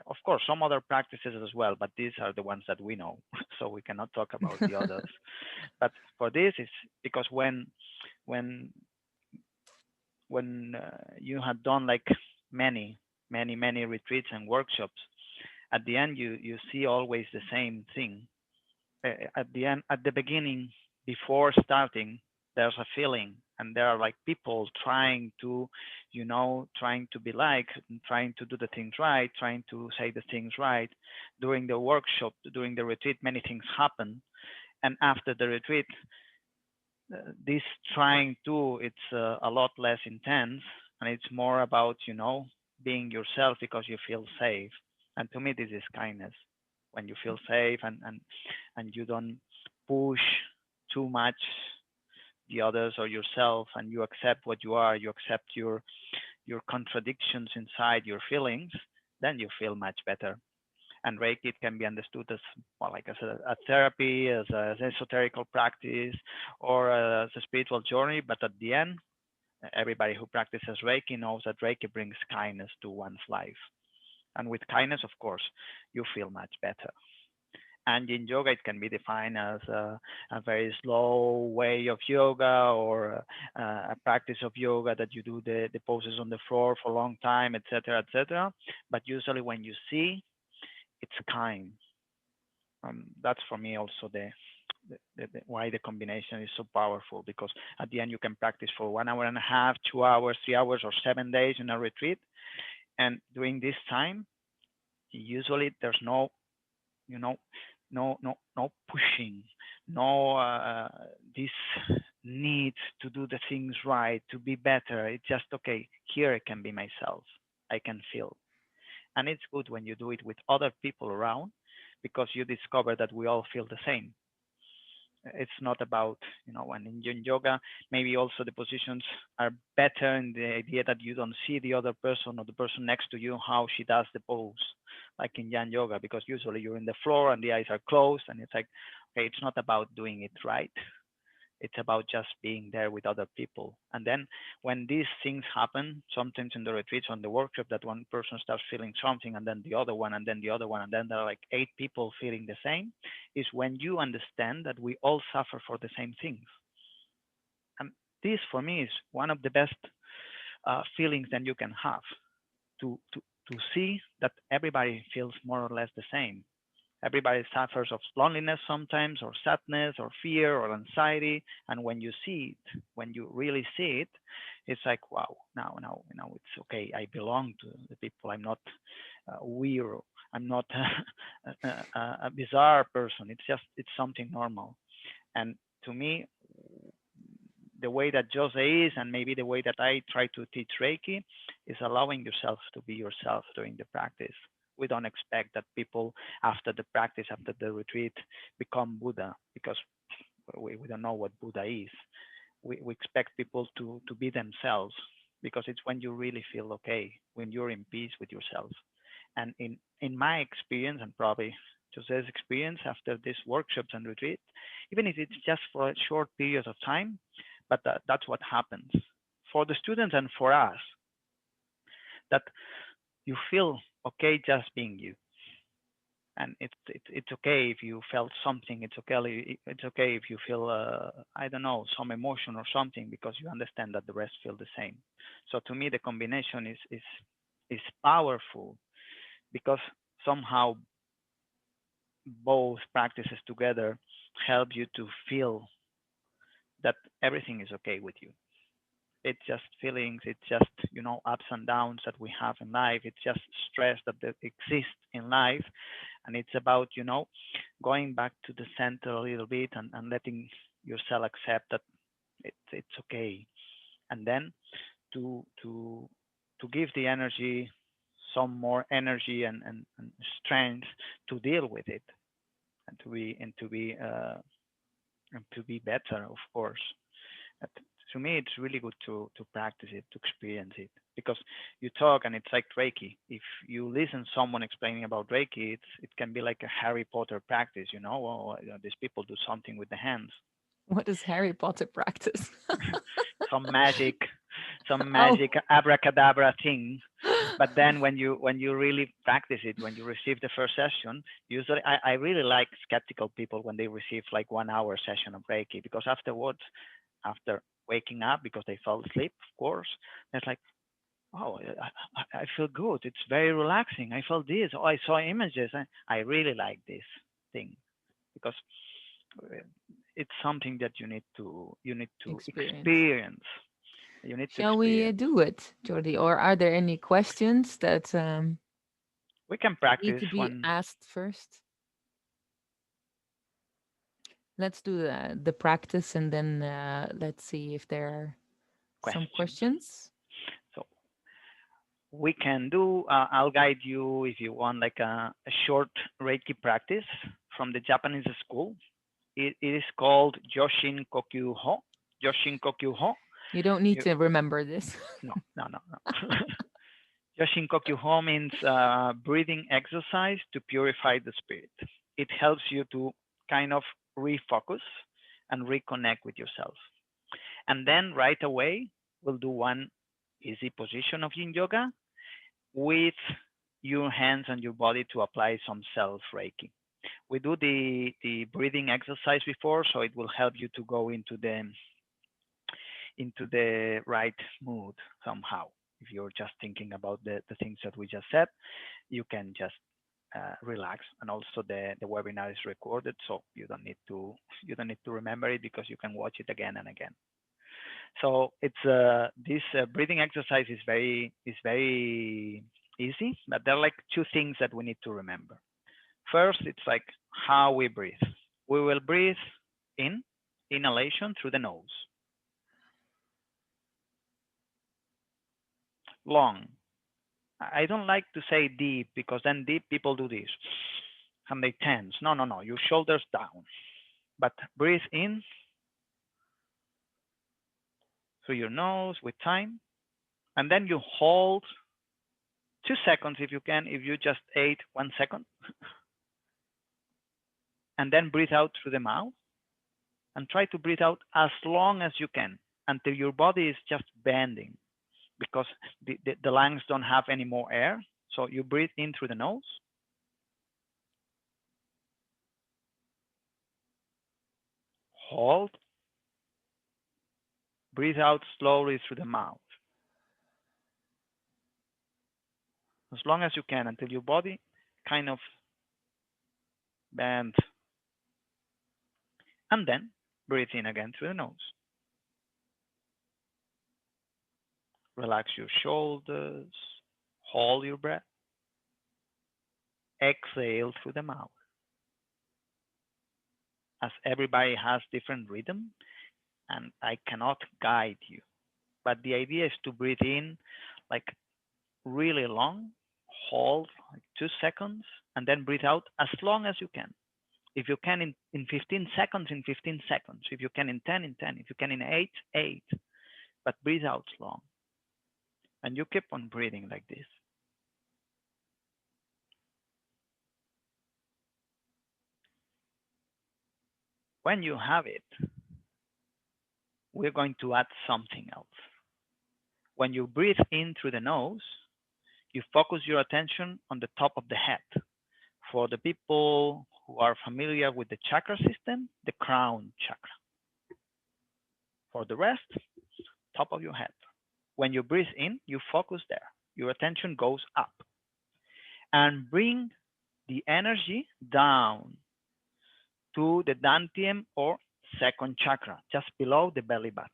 Of course, some other practices as well, but these are the ones that we know, so we cannot talk about the others. But for this, is because when you had done like many, many, many retreats and workshops, at the end you see always the same thing. At the end, at the beginning, before starting, there's a feeling, and there are like people trying to, trying to be like, trying to do the things right, trying to say the things right. During the workshop, during the retreat, many things happen, and after the retreat, this trying to, it's a lot less intense, and it's more about being yourself because you feel safe. And to me, this is kindness, when you feel safe, and you don't push too much the others or yourself, and you accept what you are, you accept your contradictions inside your feelings, then you feel much better. And Reiki, it can be understood as, well, like as a therapy, as an esoterical practice, or as a spiritual journey. But at the end, everybody who practices Reiki knows that Reiki brings kindness to one's life. And with kindness, of course, you feel much better. And in yoga, it can be defined as a very slow way of yoga, or a practice of yoga that you do the poses on the floor for a long time, etc., etc. But usually, when you see, it's kind. That's for me also why the combination is so powerful, because at the end you can practice for 1 hour and a half, 2 hours, 3 hours, or 7 days in a retreat. And during this time, usually there's no, you know, no pushing, no this need to do the things right, to be better. It's just, okay, here I can be myself. I can feel. And it's good when you do it with other people around, because you discover that we all feel the same. It's not about, and in Yin Yoga, maybe also the positions are better in the idea that you don't see the other person or the person next to you, how she does the pose, like in Yin Yoga, because usually you're in the floor and the eyes are closed and it's like, okay, it's not about doing it right. It's about just being there with other people. And then when these things happen, sometimes in the retreats, on the workshop, that one person starts feeling something and then the other one and then the other one, and then there are like 8 people feeling the same, is when you understand that we all suffer for the same things. And this for me is one of the best feelings that you can have, to see that everybody feels more or less the same. Everybody suffers of loneliness sometimes, or sadness, or fear, or anxiety. And when you see it, when you really see it, it's like, wow, now it's okay. I belong to the people. I'm not weird. I'm not a bizarre person. It's something normal. And to me, the way that Jose is, and maybe the way that I try to teach Reiki, is allowing yourself to be yourself during the practice. We don't expect that people after the practice, after the retreat, become Buddha, because we don't know what Buddha is. We expect people to be themselves, because it's when you really feel okay, when you're in peace with yourself. And in my experience, and probably Jose's experience after these workshops and retreats, even if it's just for a short period of time, but that's what happens for the students and for us, that you feel okay just being you. And it's okay if you felt something. It's okay if you feel I don't know, some emotion or something, because you understand that the rest feel the same. So to me, the combination is powerful, because somehow both practices together help you to feel that everything is okay with you. It's just feelings, it's just, ups and downs that we have in life. It's just stress that exists in life. And it's about, going back to the center a little bit, and letting yourself accept that it's okay. And then to to to give the energy some more energy and strength to deal with it, and to be better, of course. But to me, it's really good to practice it, to experience it, because you talk and it's like Reiki. If you listen someone explaining about Reiki, it can be like a Harry Potter practice, Well, these people do something with the hands, What is Harry Potter practice? some magic, some Oh. magic abracadabra thing. But then when you really practice it, when you receive the first session, usually I really like skeptical people when they receive like 1 hour session of Reiki, because afterwards, after waking up, because they fell asleep, of course, it's like, oh, I feel good. It's very relaxing. I felt this. Oh, I saw images. I really like this thing, because uh, it's something that you need to Experience. experience. You need to Shall we experience. do it, Jordi? Or are there any questions that We can need practice to be one asked first? Let's do the practice, and then let's see if there are some question. questions. So we can do, I'll guide you if you want, like a short Reiki practice from the Japanese school. It is called Joshin Kokyu Ho. Joshin Kokyu Ho. You don't need You, to remember this. no, no, no, no. Joshin Kokyu Ho means breathing exercise to purify the spirit. It helps you to kind of refocus and reconnect with yourself. And then right away, we'll do one easy position of Yin Yoga with your hands and your body to apply some self Reiki. We do the breathing exercise before, so it will help you to go into the right mood somehow. If you're just thinking about the things that we just said, you can just relax. And also the webinar is recorded, so you don't need to remember it, because you can watch it again and again. So it's this breathing exercise is very easy, but there are like 2 things that we need to remember. First, it's like how we breathe. We will breathe in, inhalation through the nose, long. I don't like to say deep, because then deep people do this. and they tense. No, no, no, your shoulders down. But breathe in through your nose with time, and then you hold 2 seconds if you can, if you just ate 1 second, and then breathe out through the mouth, and try to breathe out as long as you can until your body is just bending, because the lungs don't have any more air. So you breathe in through the nose, hold, breathe out slowly through the mouth, as long as you can until your body kind of bends, and then breathe in again through the nose. Relax your shoulders, hold your breath, exhale through the mouth. As everybody has different rhythm, and I cannot guide you, but the idea is to breathe in like really long, hold like 2 seconds, and then breathe out as long as you can. If you can in 15 seconds, in 15 seconds. If you can in 10, in 10. If you can in 8, 8. But breathe out long. And you keep on breathing like this. When you have it, we're going to add something else. When you breathe in through the nose, you focus your attention on the top of the head. For the people who are familiar with the chakra system, the crown chakra. For the rest, top of your head. When you breathe in, you focus there. Your attention goes up. And bring the energy down to the dantian or second chakra, just below the belly button.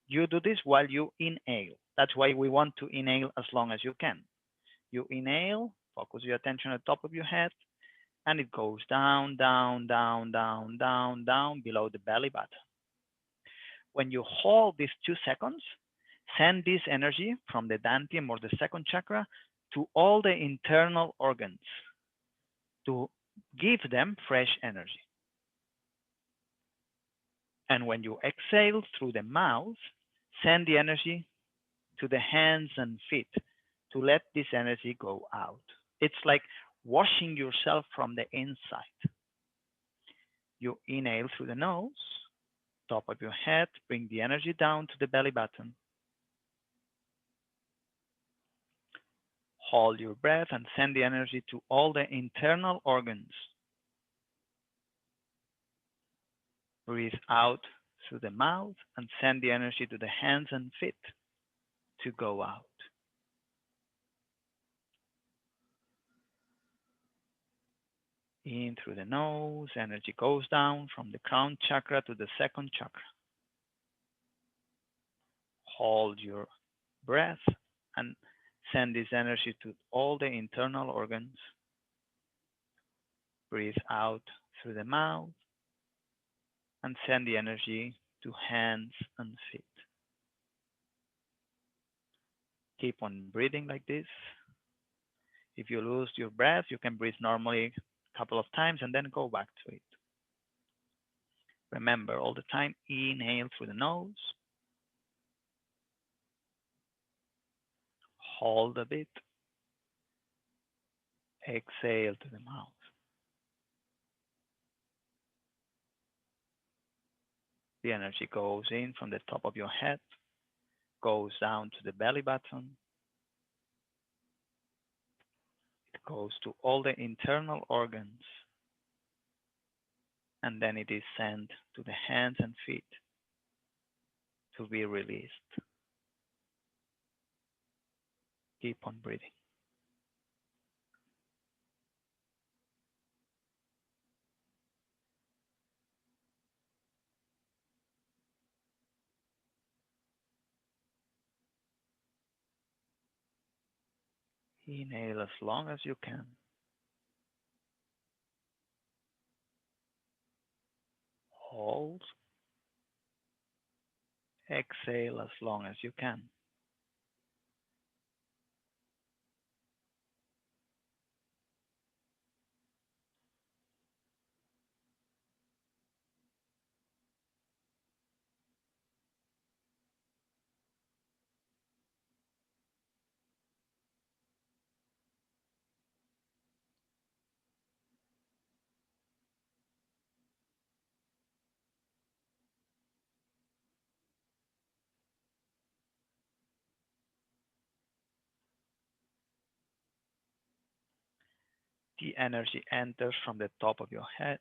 You do this while you inhale. That's why we want to inhale as long as you can. You inhale, focus your attention at the top of your head, and it goes down, down, down, down, down, down below the belly button. When you hold these 2 seconds, send this energy from the dantian or the second chakra to all the internal organs to give them fresh energy. And when you exhale through the mouth, send the energy to the hands and feet to let this energy go out. It's like washing yourself from the inside. You inhale through the nose, top of your head, bring the energy down to the belly button. Hold your breath and send the energy to all the internal organs. Breathe out through the mouth and send the energy to the hands and feet to go out. In through the nose, energy goes down from the crown chakra to the second chakra. Hold your breath and send this energy to all the internal organs. Breathe out through the mouth and send the energy to hands and feet. Keep on breathing like this. If you lose your breath, you can breathe normally a couple of times and then go back to it. Remember, all the time, inhale through the nose. Hold a bit. Exhale to the mouth. The energy goes in from the top of your head, goes down to the belly button. It goes to all the internal organs, and then it is sent to the hands and feet to be released. Keep on breathing. Inhale as long as you can. Hold. Exhale as long as you can. The energy enters from the top of your head.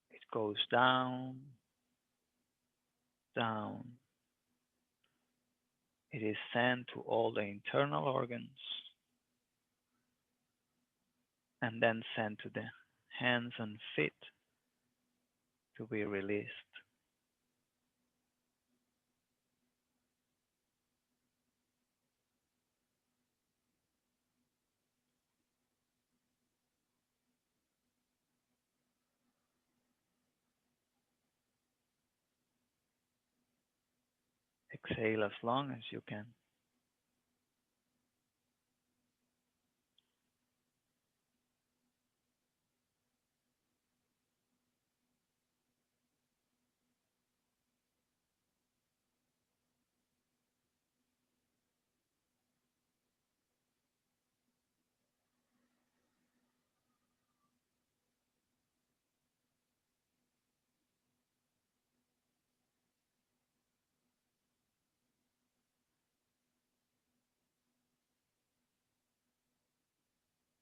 It goes down, down. It is sent to all the internal organs and then sent to the hands and feet to be released. Exhale as long as you can.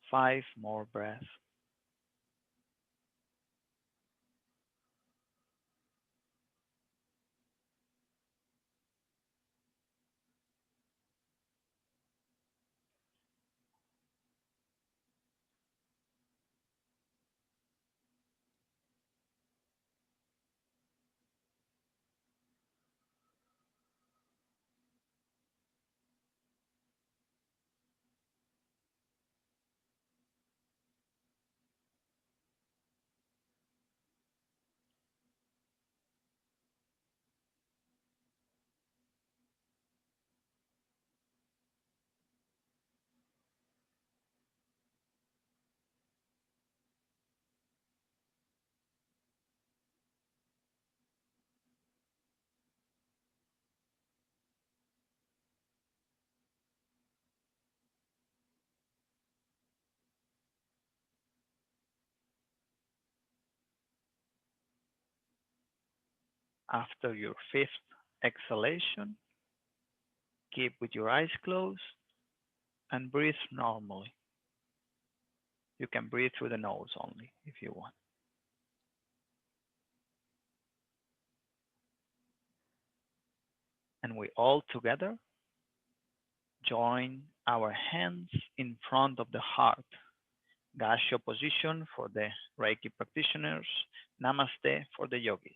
Five more breaths. After your fifth exhalation, keep with your eyes closed and breathe normally. You can breathe through the nose only if you want. And we all together join our hands in front of the heart. Gassho position for the Reiki practitioners. Namaste for the yogis.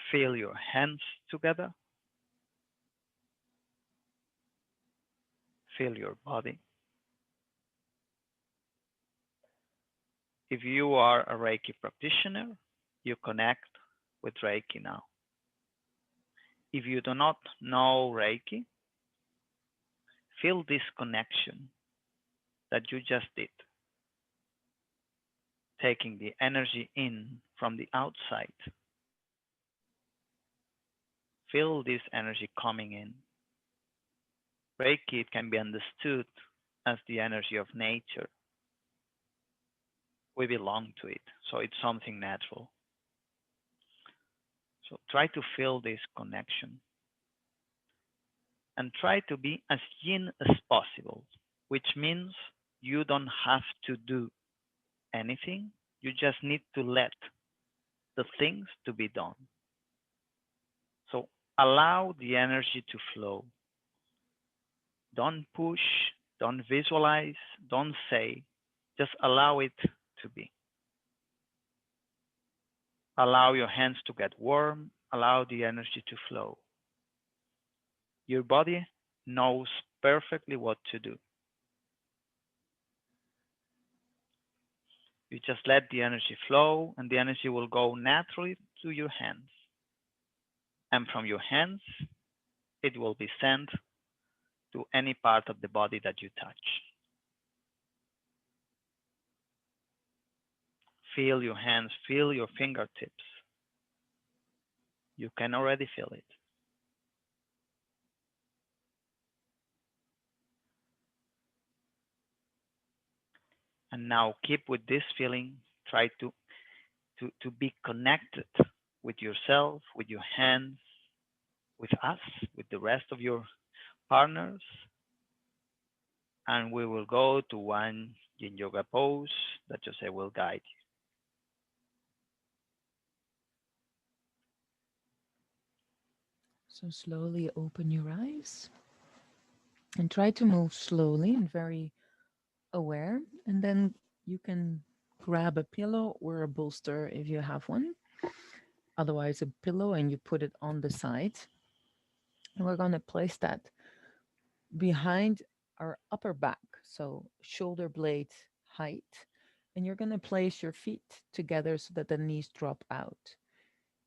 Feel your hands together. Feel your body. If you are a Reiki practitioner, you connect with Reiki now. If you do not know Reiki, feel this connection that you just did, taking the energy in from the outside. Feel this energy coming in. Reiki can be understood as the energy of nature. We belong to it, so it's something natural. So try to feel this connection and try to be as yin as possible, which means you don't have to do anything. You just need to let the things to be done. So allow the energy to flow. Don't push, don't visualize, don't say, just allow it to be. Allow your hands to get warm, allow the energy to flow. Your body knows perfectly what to do. You just let the energy flow and the energy will go naturally to your hands. And from your hands, it will be sent to any part of the body that you touch. Feel your hands, feel your fingertips. You can already feel it. And now keep with this feeling. Try to be connected with yourself, with your hands, with us, with the rest of your partners. And we will go to one yin yoga pose that Jose will guide you. So slowly open your eyes and try to move slowly and very aware. And then you can grab a pillow or a bolster if you have one. Otherwise, a pillow, and you put it on the side. And we're going to place that behind our upper back, so shoulder blade height. And you're going to place your feet together so that the knees drop out.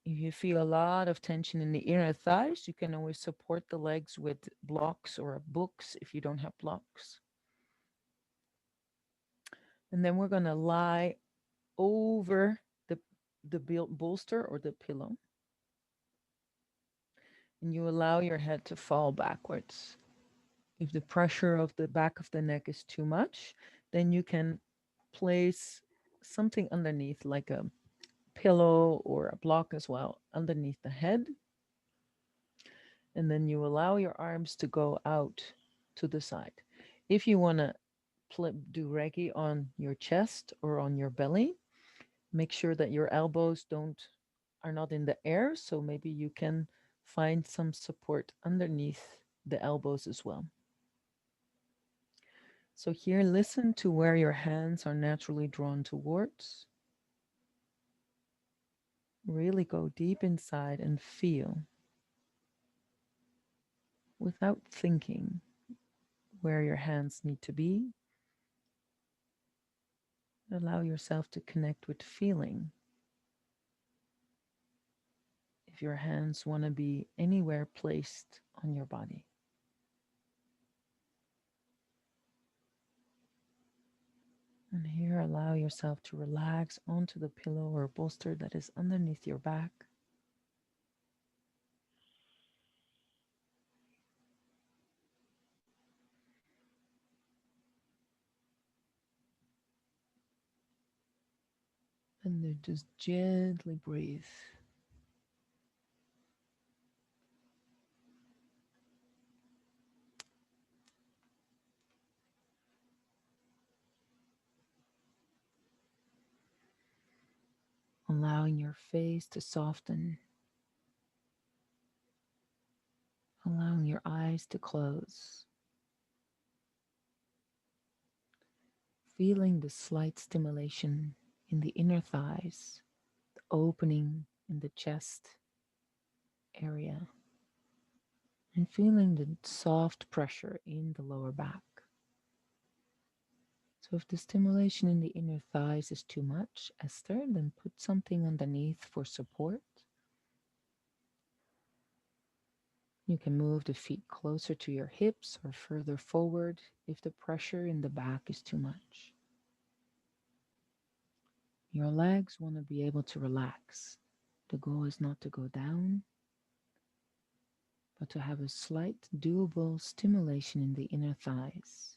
If you feel a lot of tension in the inner thighs, you can always support the legs with blocks or books if you don't have blocks. And then we're going to lie over the bolster or the pillow. And you allow your head to fall backwards. If the pressure of the back of the neck is too much, then you can place something underneath, like a pillow or a block as well, underneath the head. And then you allow your arms to go out to the side. If you want to do Reiki on your chest or on your belly, make sure that your elbows don't are not in the air, so maybe you can find some support underneath the elbows as well. So here, listen to where your hands are naturally drawn towards. Really go deep inside and feel without thinking where your hands need to be. Allow yourself to connect with feeling. If your hands want to be anywhere placed on your body. And here, allow yourself to relax onto the pillow or bolster that is underneath your back. And then just gently breathe. Allowing your face to soften. Allowing your eyes to close. Feeling the slight stimulation in the inner thighs, the opening in the chest area, and feeling the soft pressure in the lower back. So if the stimulation in the inner thighs is too much, Esther, then put something underneath for support. You can move the feet closer to your hips or further forward if the pressure in the back is too much. Your legs want to be able to relax. The goal is not to go down, but to have a slight doable stimulation in the inner thighs.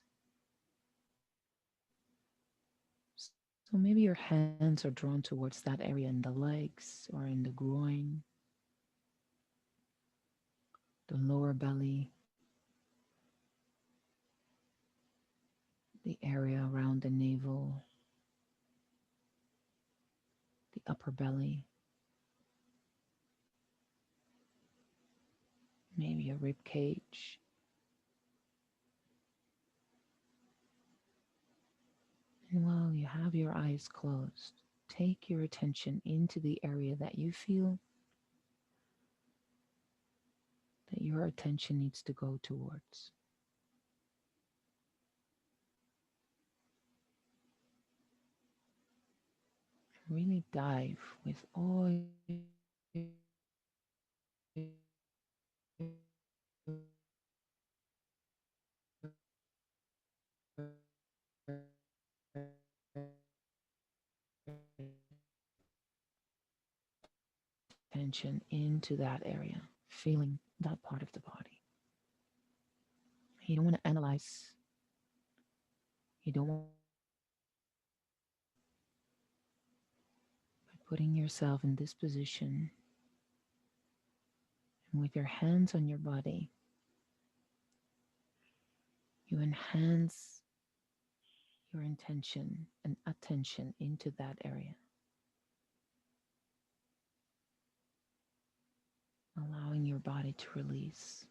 So maybe your hands are drawn towards that area in the legs or in the groin, the lower belly, the area around the navel, the upper belly, maybe a rib cage. And while you have your eyes closed, take your attention into the area that you feel that your attention needs to go towards. Really dive with all your attention into that area, feeling that part of the body. You don't want to analyze. You don't want to judge. putting yourself in this position and with your hands on your body, you enhance your intention and attention into that area, allowing your body to release.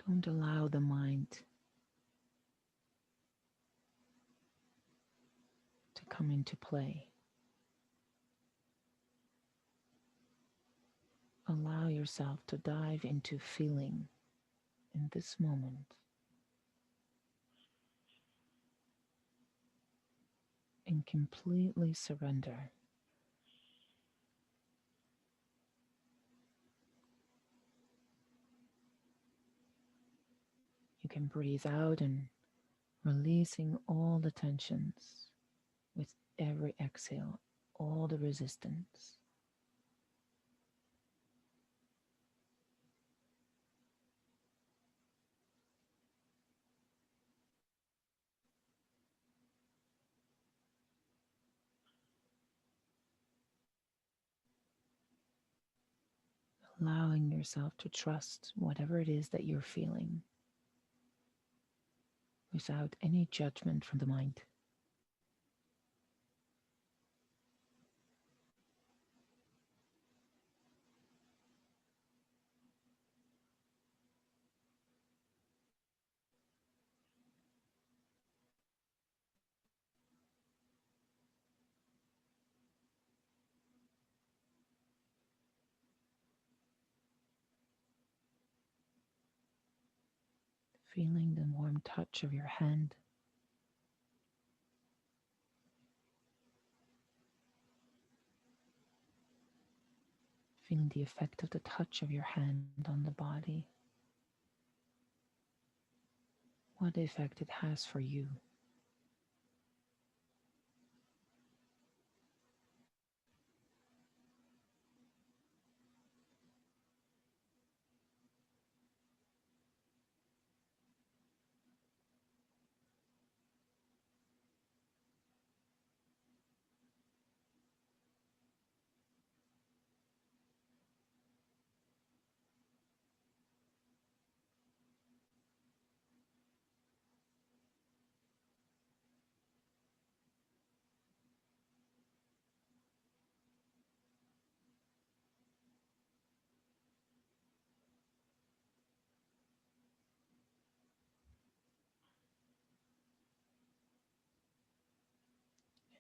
Don't allow the mind to come into play. Allow yourself to dive into feeling in this moment and completely surrender. You can breathe out and releasing all the tensions with every exhale, all the resistance. Allowing yourself to trust whatever it is that you're feeling without any judgment from the mind. Feeling the warm touch of your hand, feeling the effect of the touch of your hand on the body, what effect it has for you.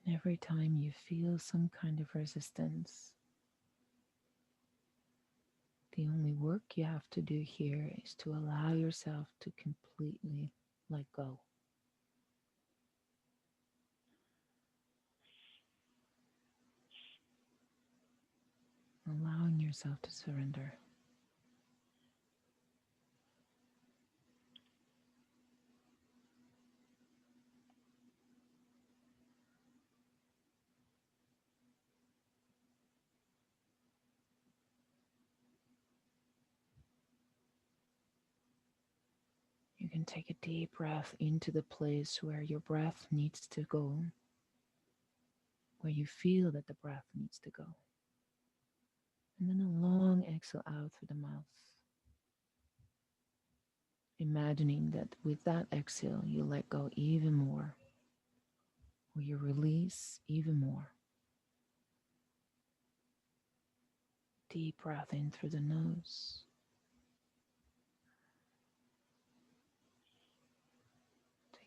And every time you feel some kind of resistance, the only work you have to do here is to allow yourself to completely let go. Allowing yourself to surrender. You can take a deep breath into the place where your breath needs to go, where you feel that the breath needs to go. And then a long exhale out through the mouth. Imagining that with that exhale, you let go even more, or you release even more. Deep breath in through the nose.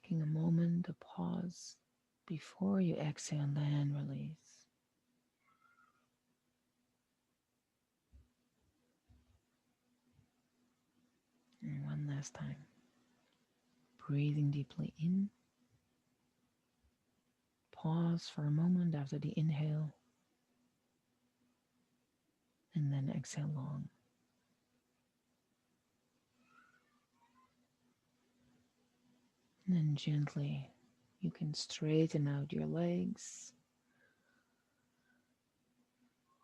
Taking a moment to pause before you exhale and then release. And one last time. Breathing deeply in. Pause for a moment after the inhale. And then exhale long. And then gently, you can straighten out your legs.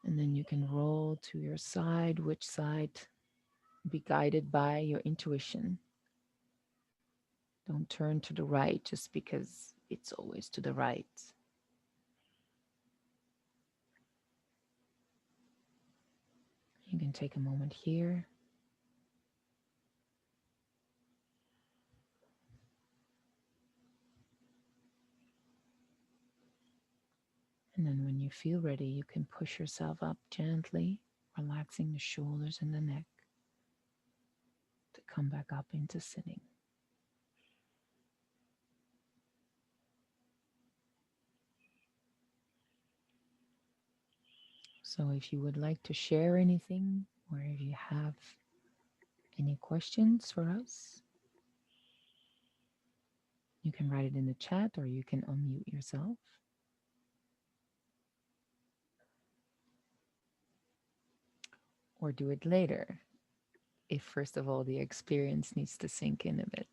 And then you can roll to your side, which side be guided by your intuition. Don't turn to the right just because it's always to the right. You can take a moment here. And then when you feel ready, you can push yourself up gently, relaxing the shoulders and the neck to come back up into sitting. So if you would like to share anything, or if you have any questions for us, you can write it in the chat or you can unmute yourself. Or do it later if, first of all, the experience needs to sink in a bit.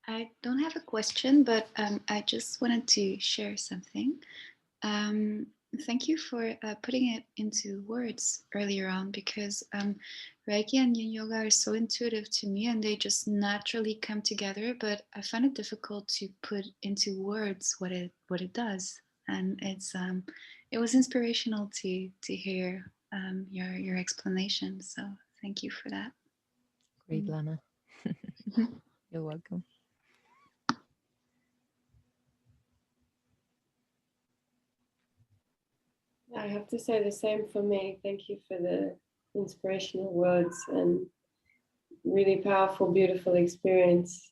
I don't have a question, but I just wanted to share something. Thank you for putting it into words earlier on, because Reiki and Yin Yoga are so intuitive to me and they just naturally come together, but I find it difficult to put into words what it does. And it was inspirational to hear your explanation. So thank you for that. Great, Lana. You're welcome. I have to say the same for me. Thank you for the inspirational words and really powerful, beautiful experience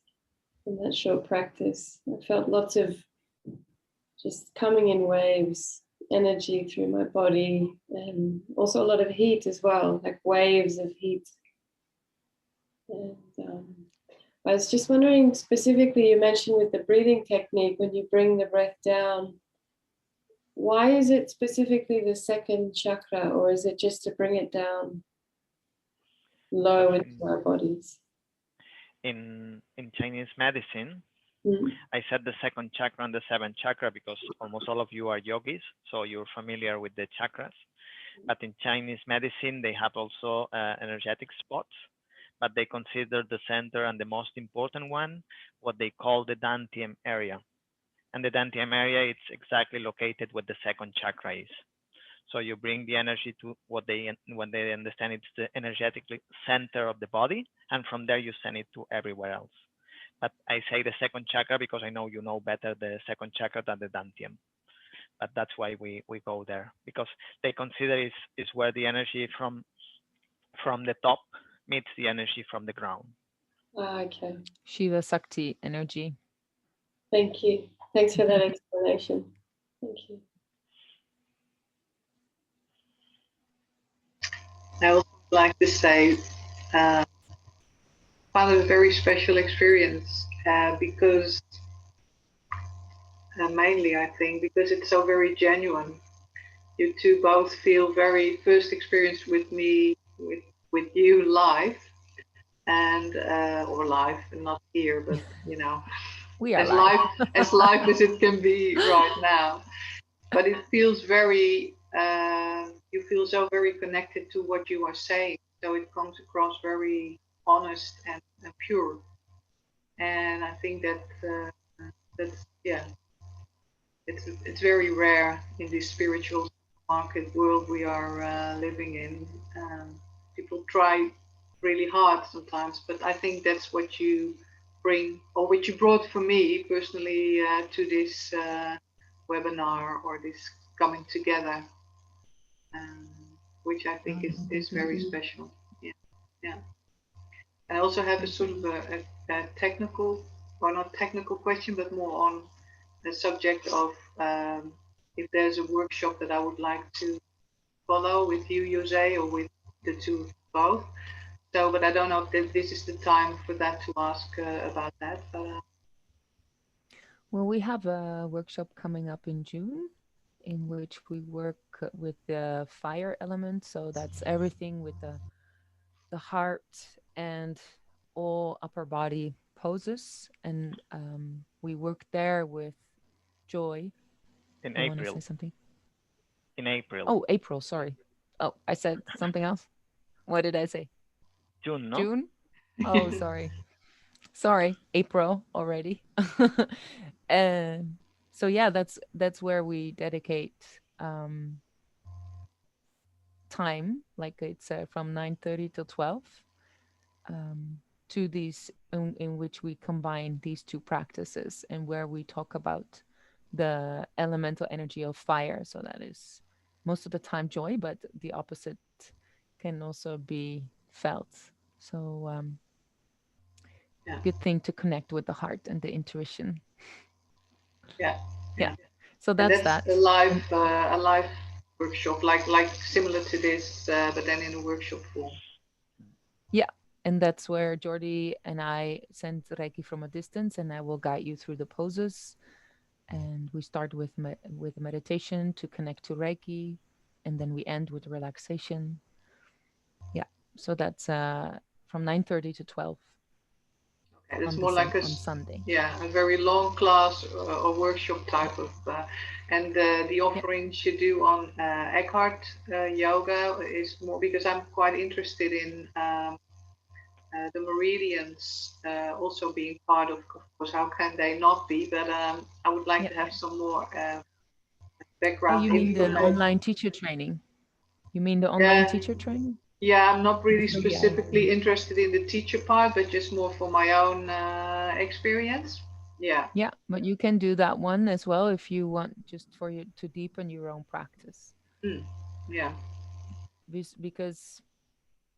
in that short practice. I felt lots of just coming in waves, energy through my body, and also a lot of heat as well, like waves of heat. And I was just wondering specifically, you mentioned with the breathing technique, when you bring the breath down, why is it specifically the second chakra, or is it just to bring it down low into our bodies? In Chinese medicine, Mm. I said the second chakra and the seventh chakra because almost all of you are yogis, so you're familiar with the chakras. But in Chinese medicine, they have also energetic spots, but they consider the center and the most important one what they call the dantian area. And the dantian area, it's exactly located where the second chakra is. So you bring the energy to what they understand it's the energetic center of the body, and from there you send it to everywhere else. But I say the second chakra because I know you know better the second chakra than the dantian. But that's why we go there, because they consider is where the energy from the top meets the energy from the ground. Okay. Shiva Sakti energy. Thank you. Thanks for that explanation. Thank you. I also would like to say, found it a very special experience because mainly I think because it's so very genuine. You two both feel very first experience with me with you live and or live and not here, but you know, We are as live. live as it can be right now. But it feels very you feel so very connected to what you are saying, so it comes across very honest and pure. And I think that that's yeah, it's very rare in this spiritual market world we are living in. People try really hard sometimes, but I think that's what you bring, or what you brought for me personally to this webinar or this coming together, um, which I think is very special. Yeah, yeah. I also have a sort of a technical, or not technical question, but more on the subject of if there's a workshop that I would like to follow with you, José, or with the two both. So, but I don't know if this is the time for that to ask about that. But, Well, we have a workshop coming up in June in which we work with the fire element. So that's everything with the heart and all upper body poses. And we work there with Joy. In You want to April. say something? in April. Oh, April, sorry. Oh, I said something else. What did I say? June, no? June? Oh, sorry. Sorry, April already. And so yeah, that's where we dedicate time, like it's from 9:30 till 12, to these in which we combine these two practices and where we talk about the elemental energy of fire. So that is most of the time joy, but the opposite can also be felt. So Yeah. good thing to connect with the heart and the intuition. Yeah. Yeah. Yeah. So And that's that's that. And a live workshop, like similar to this, but then in a workshop form. yeah, and that's where Jordi and I send Reiki from a distance, and I will guide you through the poses. And we start with with meditation to connect to Reiki, and then we end with relaxation. Yeah, so that's from 9:30 to 12 Okay, it's on more like on Sunday. yeah, a very long class or workshop type of, and the Yeah, offerings you do on Eckhart yoga is more because I'm quite interested in the meridians also being part of course, how can they not be? But I would like yeah. to have some more Oh, background you mean the information. online teacher training? You mean the online Yeah, teacher training? yeah, I'm not really So yeah, specifically interested in the teacher part, but just more for my own experience. Yeah. yeah, but you can do that one as well if you want, just for you to deepen your own practice. Mm. Yeah. Because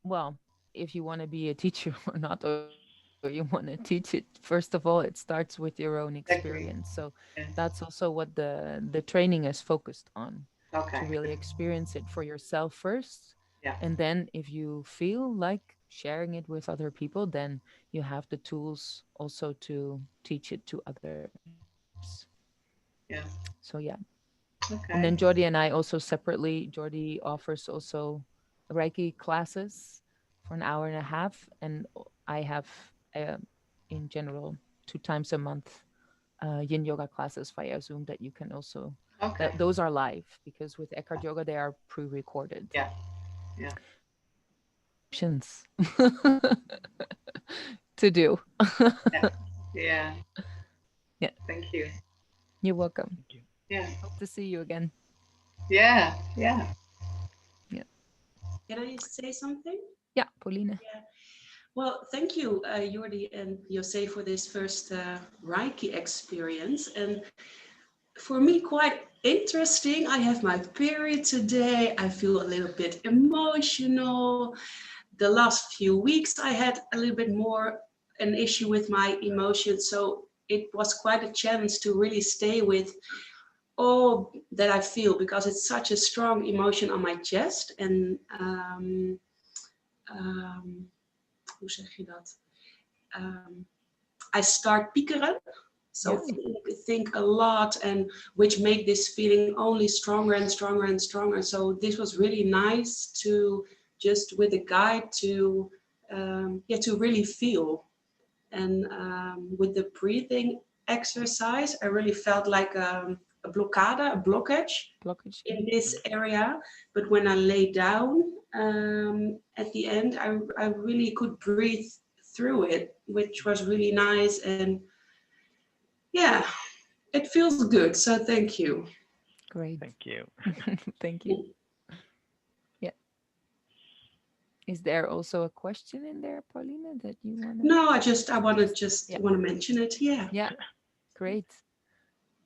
well, if you want to be a teacher or not, or you want to teach it, first of all, it starts with your own experience. So Exactly. that's Yeah. also what the training is focused on, to really Okay. experience it for yourself first. Yeah. And then if you feel like sharing it with other people, then you have the tools also to teach it to others. So yeah. Yeah. And then Jordi and Okay. I also separately, Jordi offers also Reiki classes for an hour and a half. And I have, uh, in general, 2 times a month, Yin Yoga classes via Zoom that you can also, Okay. that those are live, because with Eckhart Yoga, they are pre recorded. Yeah. Yeah. So you have many options to do. Yeah. Yeah. Yeah, Thank you. you're welcome. Thank you. Yeah. Hope to see you again. Yeah. Yeah. Yeah. Can I say something? Yeah, Pauline. Yeah. Well, thank you, Jordi and Jose, for this first Reiki experience. And for me, quite interesting. I have my period today. I feel a little bit emotional. The last few weeks, I had a little bit more an issue with my emotions. So it was quite a challenge to really stay with all that I feel, because it's such a strong emotion on my chest. And hoe zeg je dat? I start piekeren. So Yeah. think a lot, and which make this feeling only stronger and stronger and stronger. So this was really nice to just with a guide to to really feel. And with the breathing exercise, I really felt like a blockage Blockage. Yeah. in this area. But when I lay down at the end, I really could breathe through it, which was really nice. And yeah, it feels good. So thank you. Great. Thank you. Thank you. Yeah. Is there also a question in there, Paulina, that you want to? No, I want to Yeah. mention it. Yeah. Yeah. Great.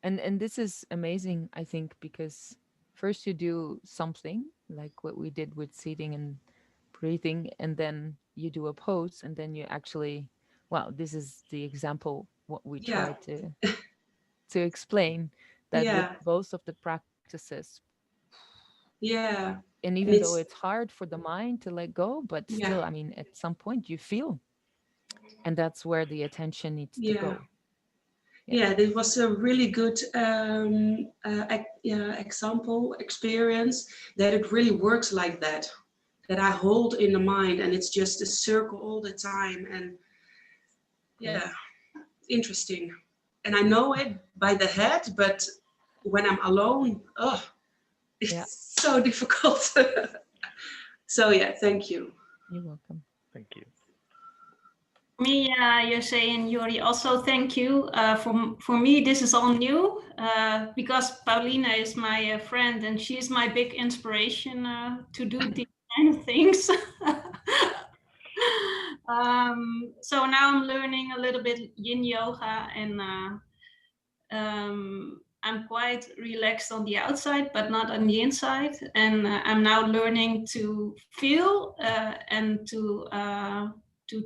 And this is amazing, I think, because first you do something like what we did with seating and breathing, and then you do a pose, and then you actually, well, this is the example what we Yeah. try to explain, that with Yeah. both of the practices, Yeah. and And even though it's it's hard for the mind to let go, but yeah. still, I mean, at some point you feel, and that's where the attention needs to Yeah. go. Yeah. Yeah, this was a really good example experience, that it really works like that. That I hold in the mind, and it's just a circle all the time. And Great. yeah, interesting. And I know it by the head, but when I'm alone, oh, Yeah, It's so difficult. So yeah, thank you. you're welcome. Thank you. Me, Jose and Yuri, also thank you. For me, this is all new because Paulina is my friend and she's my big inspiration to do these kind of things. So now I'm learning a little bit Yin Yoga and I'm quite relaxed on the outside, but not on the inside. And I'm now learning to feel and to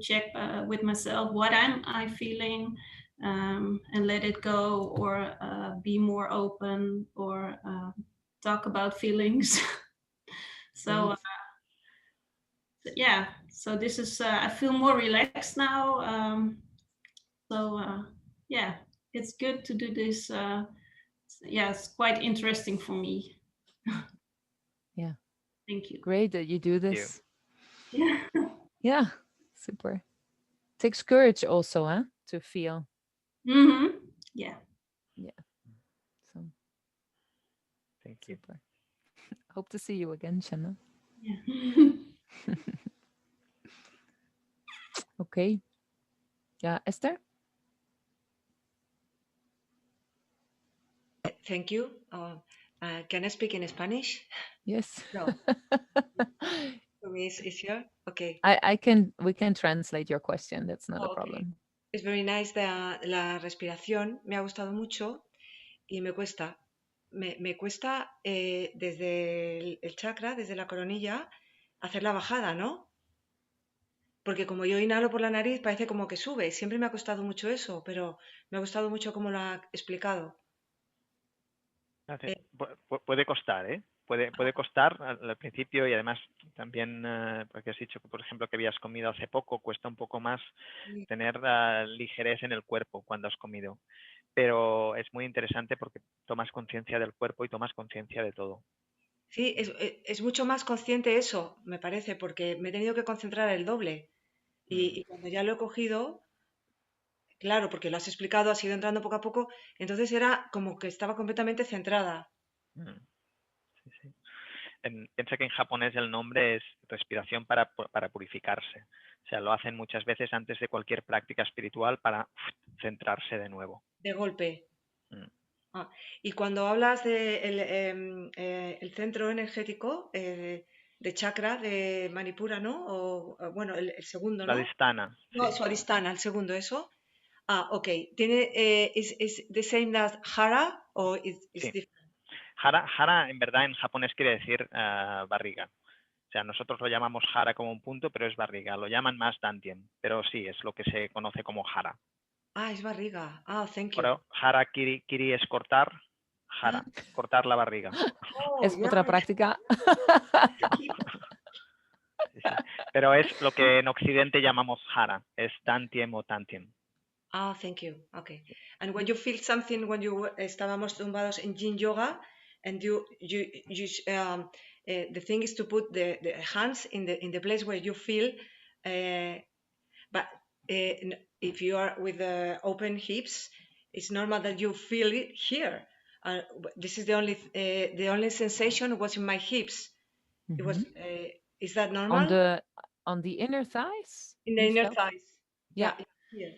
check with myself what am I feeling, and let it go, or be more open, or talk about feelings. So yeah, so this is I feel more relaxed now. So yeah, it's good to do this. Yeah, it's quite interesting for me. Yeah, Thank you. great that you do Thank you. this. Yeah. Yeah, super. Takes courage also, huh? To feel. Mm-hmm. Yeah. Yeah, so Thank you. super. Hope to see you again, Shanna. Yeah. Okay. Yeah, Esther? Thank you. Can I speak in Spanish? Yes. No, for me it's easier. Okay. We can translate your question. That's not a Oh, okay. problem. It's very nice. La respiración me ha gustado mucho y me cuesta. Me cuesta desde el chakra, desde la coronilla, hacer la bajada, ¿no? Porque como yo inhalo por la nariz, parece como que sube. Siempre me ha costado mucho eso, pero me ha gustado mucho cómo lo ha explicado. Puede costar, ¿eh? Puede costar al principio, y además también, porque has dicho que, por ejemplo, que habías comido hace poco, cuesta un poco más tener ligerez en el cuerpo cuando has comido. Pero es muy interesante porque tomas conciencia del cuerpo y tomas conciencia de todo. Sí, es mucho más consciente eso, me parece, porque me he tenido que concentrar el doble. Y cuando ya lo he cogido, claro, porque lo has explicado, has ido entrando poco a poco, entonces era como que estaba completamente centrada. Sí, sí. Piensa que en japonés el nombre es respiración para purificarse. O sea, lo hacen muchas veces antes de cualquier práctica espiritual para centrarse de nuevo. De golpe. Y cuando hablas del el centro energético de chakra de Manipura, ¿no? O, bueno, el segundo, ¿no? Swadhisthana. No, Sí. Swadhisthana, el segundo, eso. Ok. ¿Tiene, is the same as Hara o is Sí. different? Hara en verdad en japonés quiere decir barriga. O sea, nosotros lo llamamos hara como un punto, pero es barriga. Lo llaman más dantien, pero sí, es lo que se conoce como hara. Es barriga. Thank you. Pero hara kiri es cortar, hara, cortar la barriga. Es otra práctica. Sí, sí. Pero es lo que en Occidente llamamos hara, es dantien o tantien. Thank you. Okay. And when you feel something, when you estábamos tumbados en Yin Yoga, and the thing is to put the hands in the place where you feel, but if you are with the open hips, it's normal that you feel it here. This is the only sensation was in my hips. It was. Is that normal? On the inner thighs? In the You inner felt? thighs. Yeah. Here.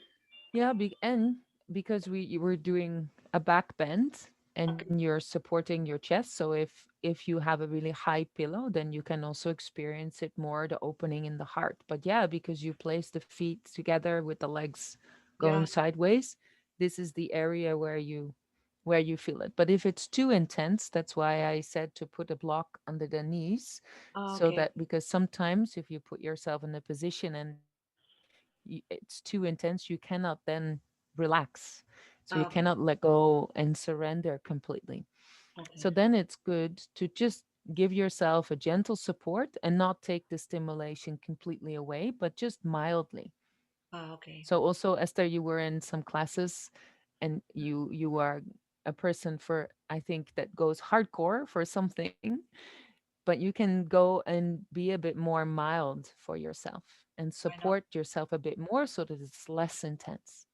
Yeah, and because you were doing a back bend and you're supporting your chest, so if you have a really high pillow, then you can also experience it more, the opening in the heart. But yeah, because you place the feet together with the legs going sideways, this is the area where you feel it. But if it's too intense, that's why I said to put a block under the knees, so Okay. that because sometimes if you put yourself in a position and it's too intense, you cannot then relax. So you cannot Okay. let go and surrender completely. So Okay. then it's good to just give yourself a gentle support and not take the stimulation completely away, but just mildly. Okay. So also, Esther, you were in some classes and you are a person for, I think, that goes hardcore for something, but you can go and be a bit more mild for yourself and Why not? support yourself a bit more so that it's less intense,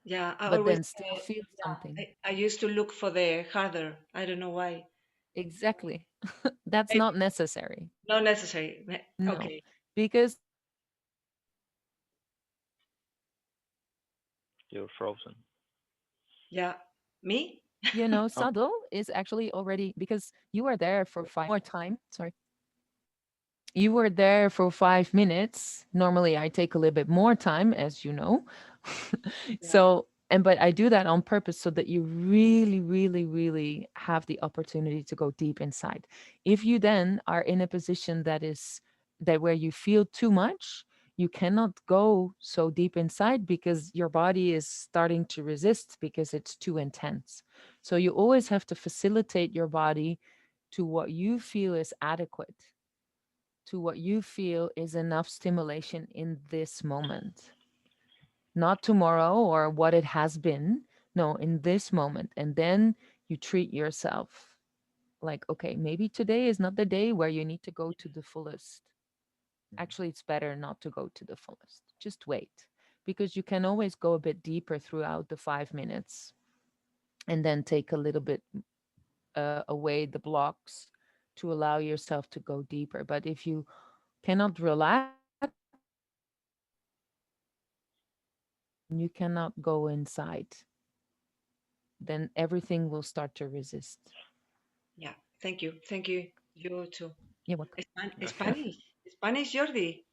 Yeah, I but always, then still feel something. I used to look for the harder. I don't know why. Exactly. That's Maybe not necessary. not necessary. No, Okay. because You're frozen. Yeah. Me? Oh, subtle is actually already because you are there for more time. Sorry. You were there for 5 minutes. Normally, I take a little bit more time, as you know. Yeah. So, and but I do that on purpose so that you really, really, really have the opportunity to go deep inside. If you then are in a position that where you feel too much, you cannot go so deep inside because your body is starting to resist because it's too intense. So you always have to facilitate your body to what you feel is adequate, to what you feel is enough stimulation in this moment, not tomorrow or what it has been. No, in this moment. And then you treat yourself like, okay, maybe today is not the day where you need to go to the fullest. Actually, it's better not to go to the fullest. Just wait, because you can always go a bit deeper throughout the 5 minutes and then take a little bit away the blocks to allow yourself to go deeper. But if you cannot relax in that moment, then you cannot go inside. Then everything will start to resist. Yeah. Thank you. Thank you. You too. You're welcome. gracias. Spanish. Spanish, Jordi.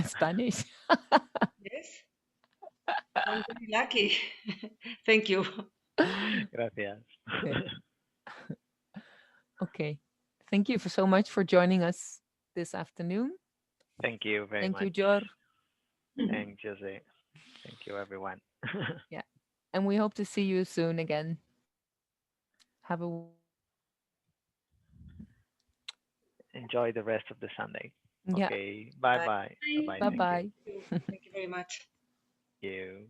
Spanish. Yes. I'm very lucky. Thank you. Gracias. Good. Okay. Thank you for so much for joining us this afternoon. Thank you very Thank you, much. Jor. Thank Jose. Thank you, everyone. Yeah. And we hope to see you soon again. Have a wonderful afternoon. Enjoy the rest of the Sunday. Yeah. Okay. Bye Bye. bye. Bye bye. Bye Thank you. bye. Thank you very much. You.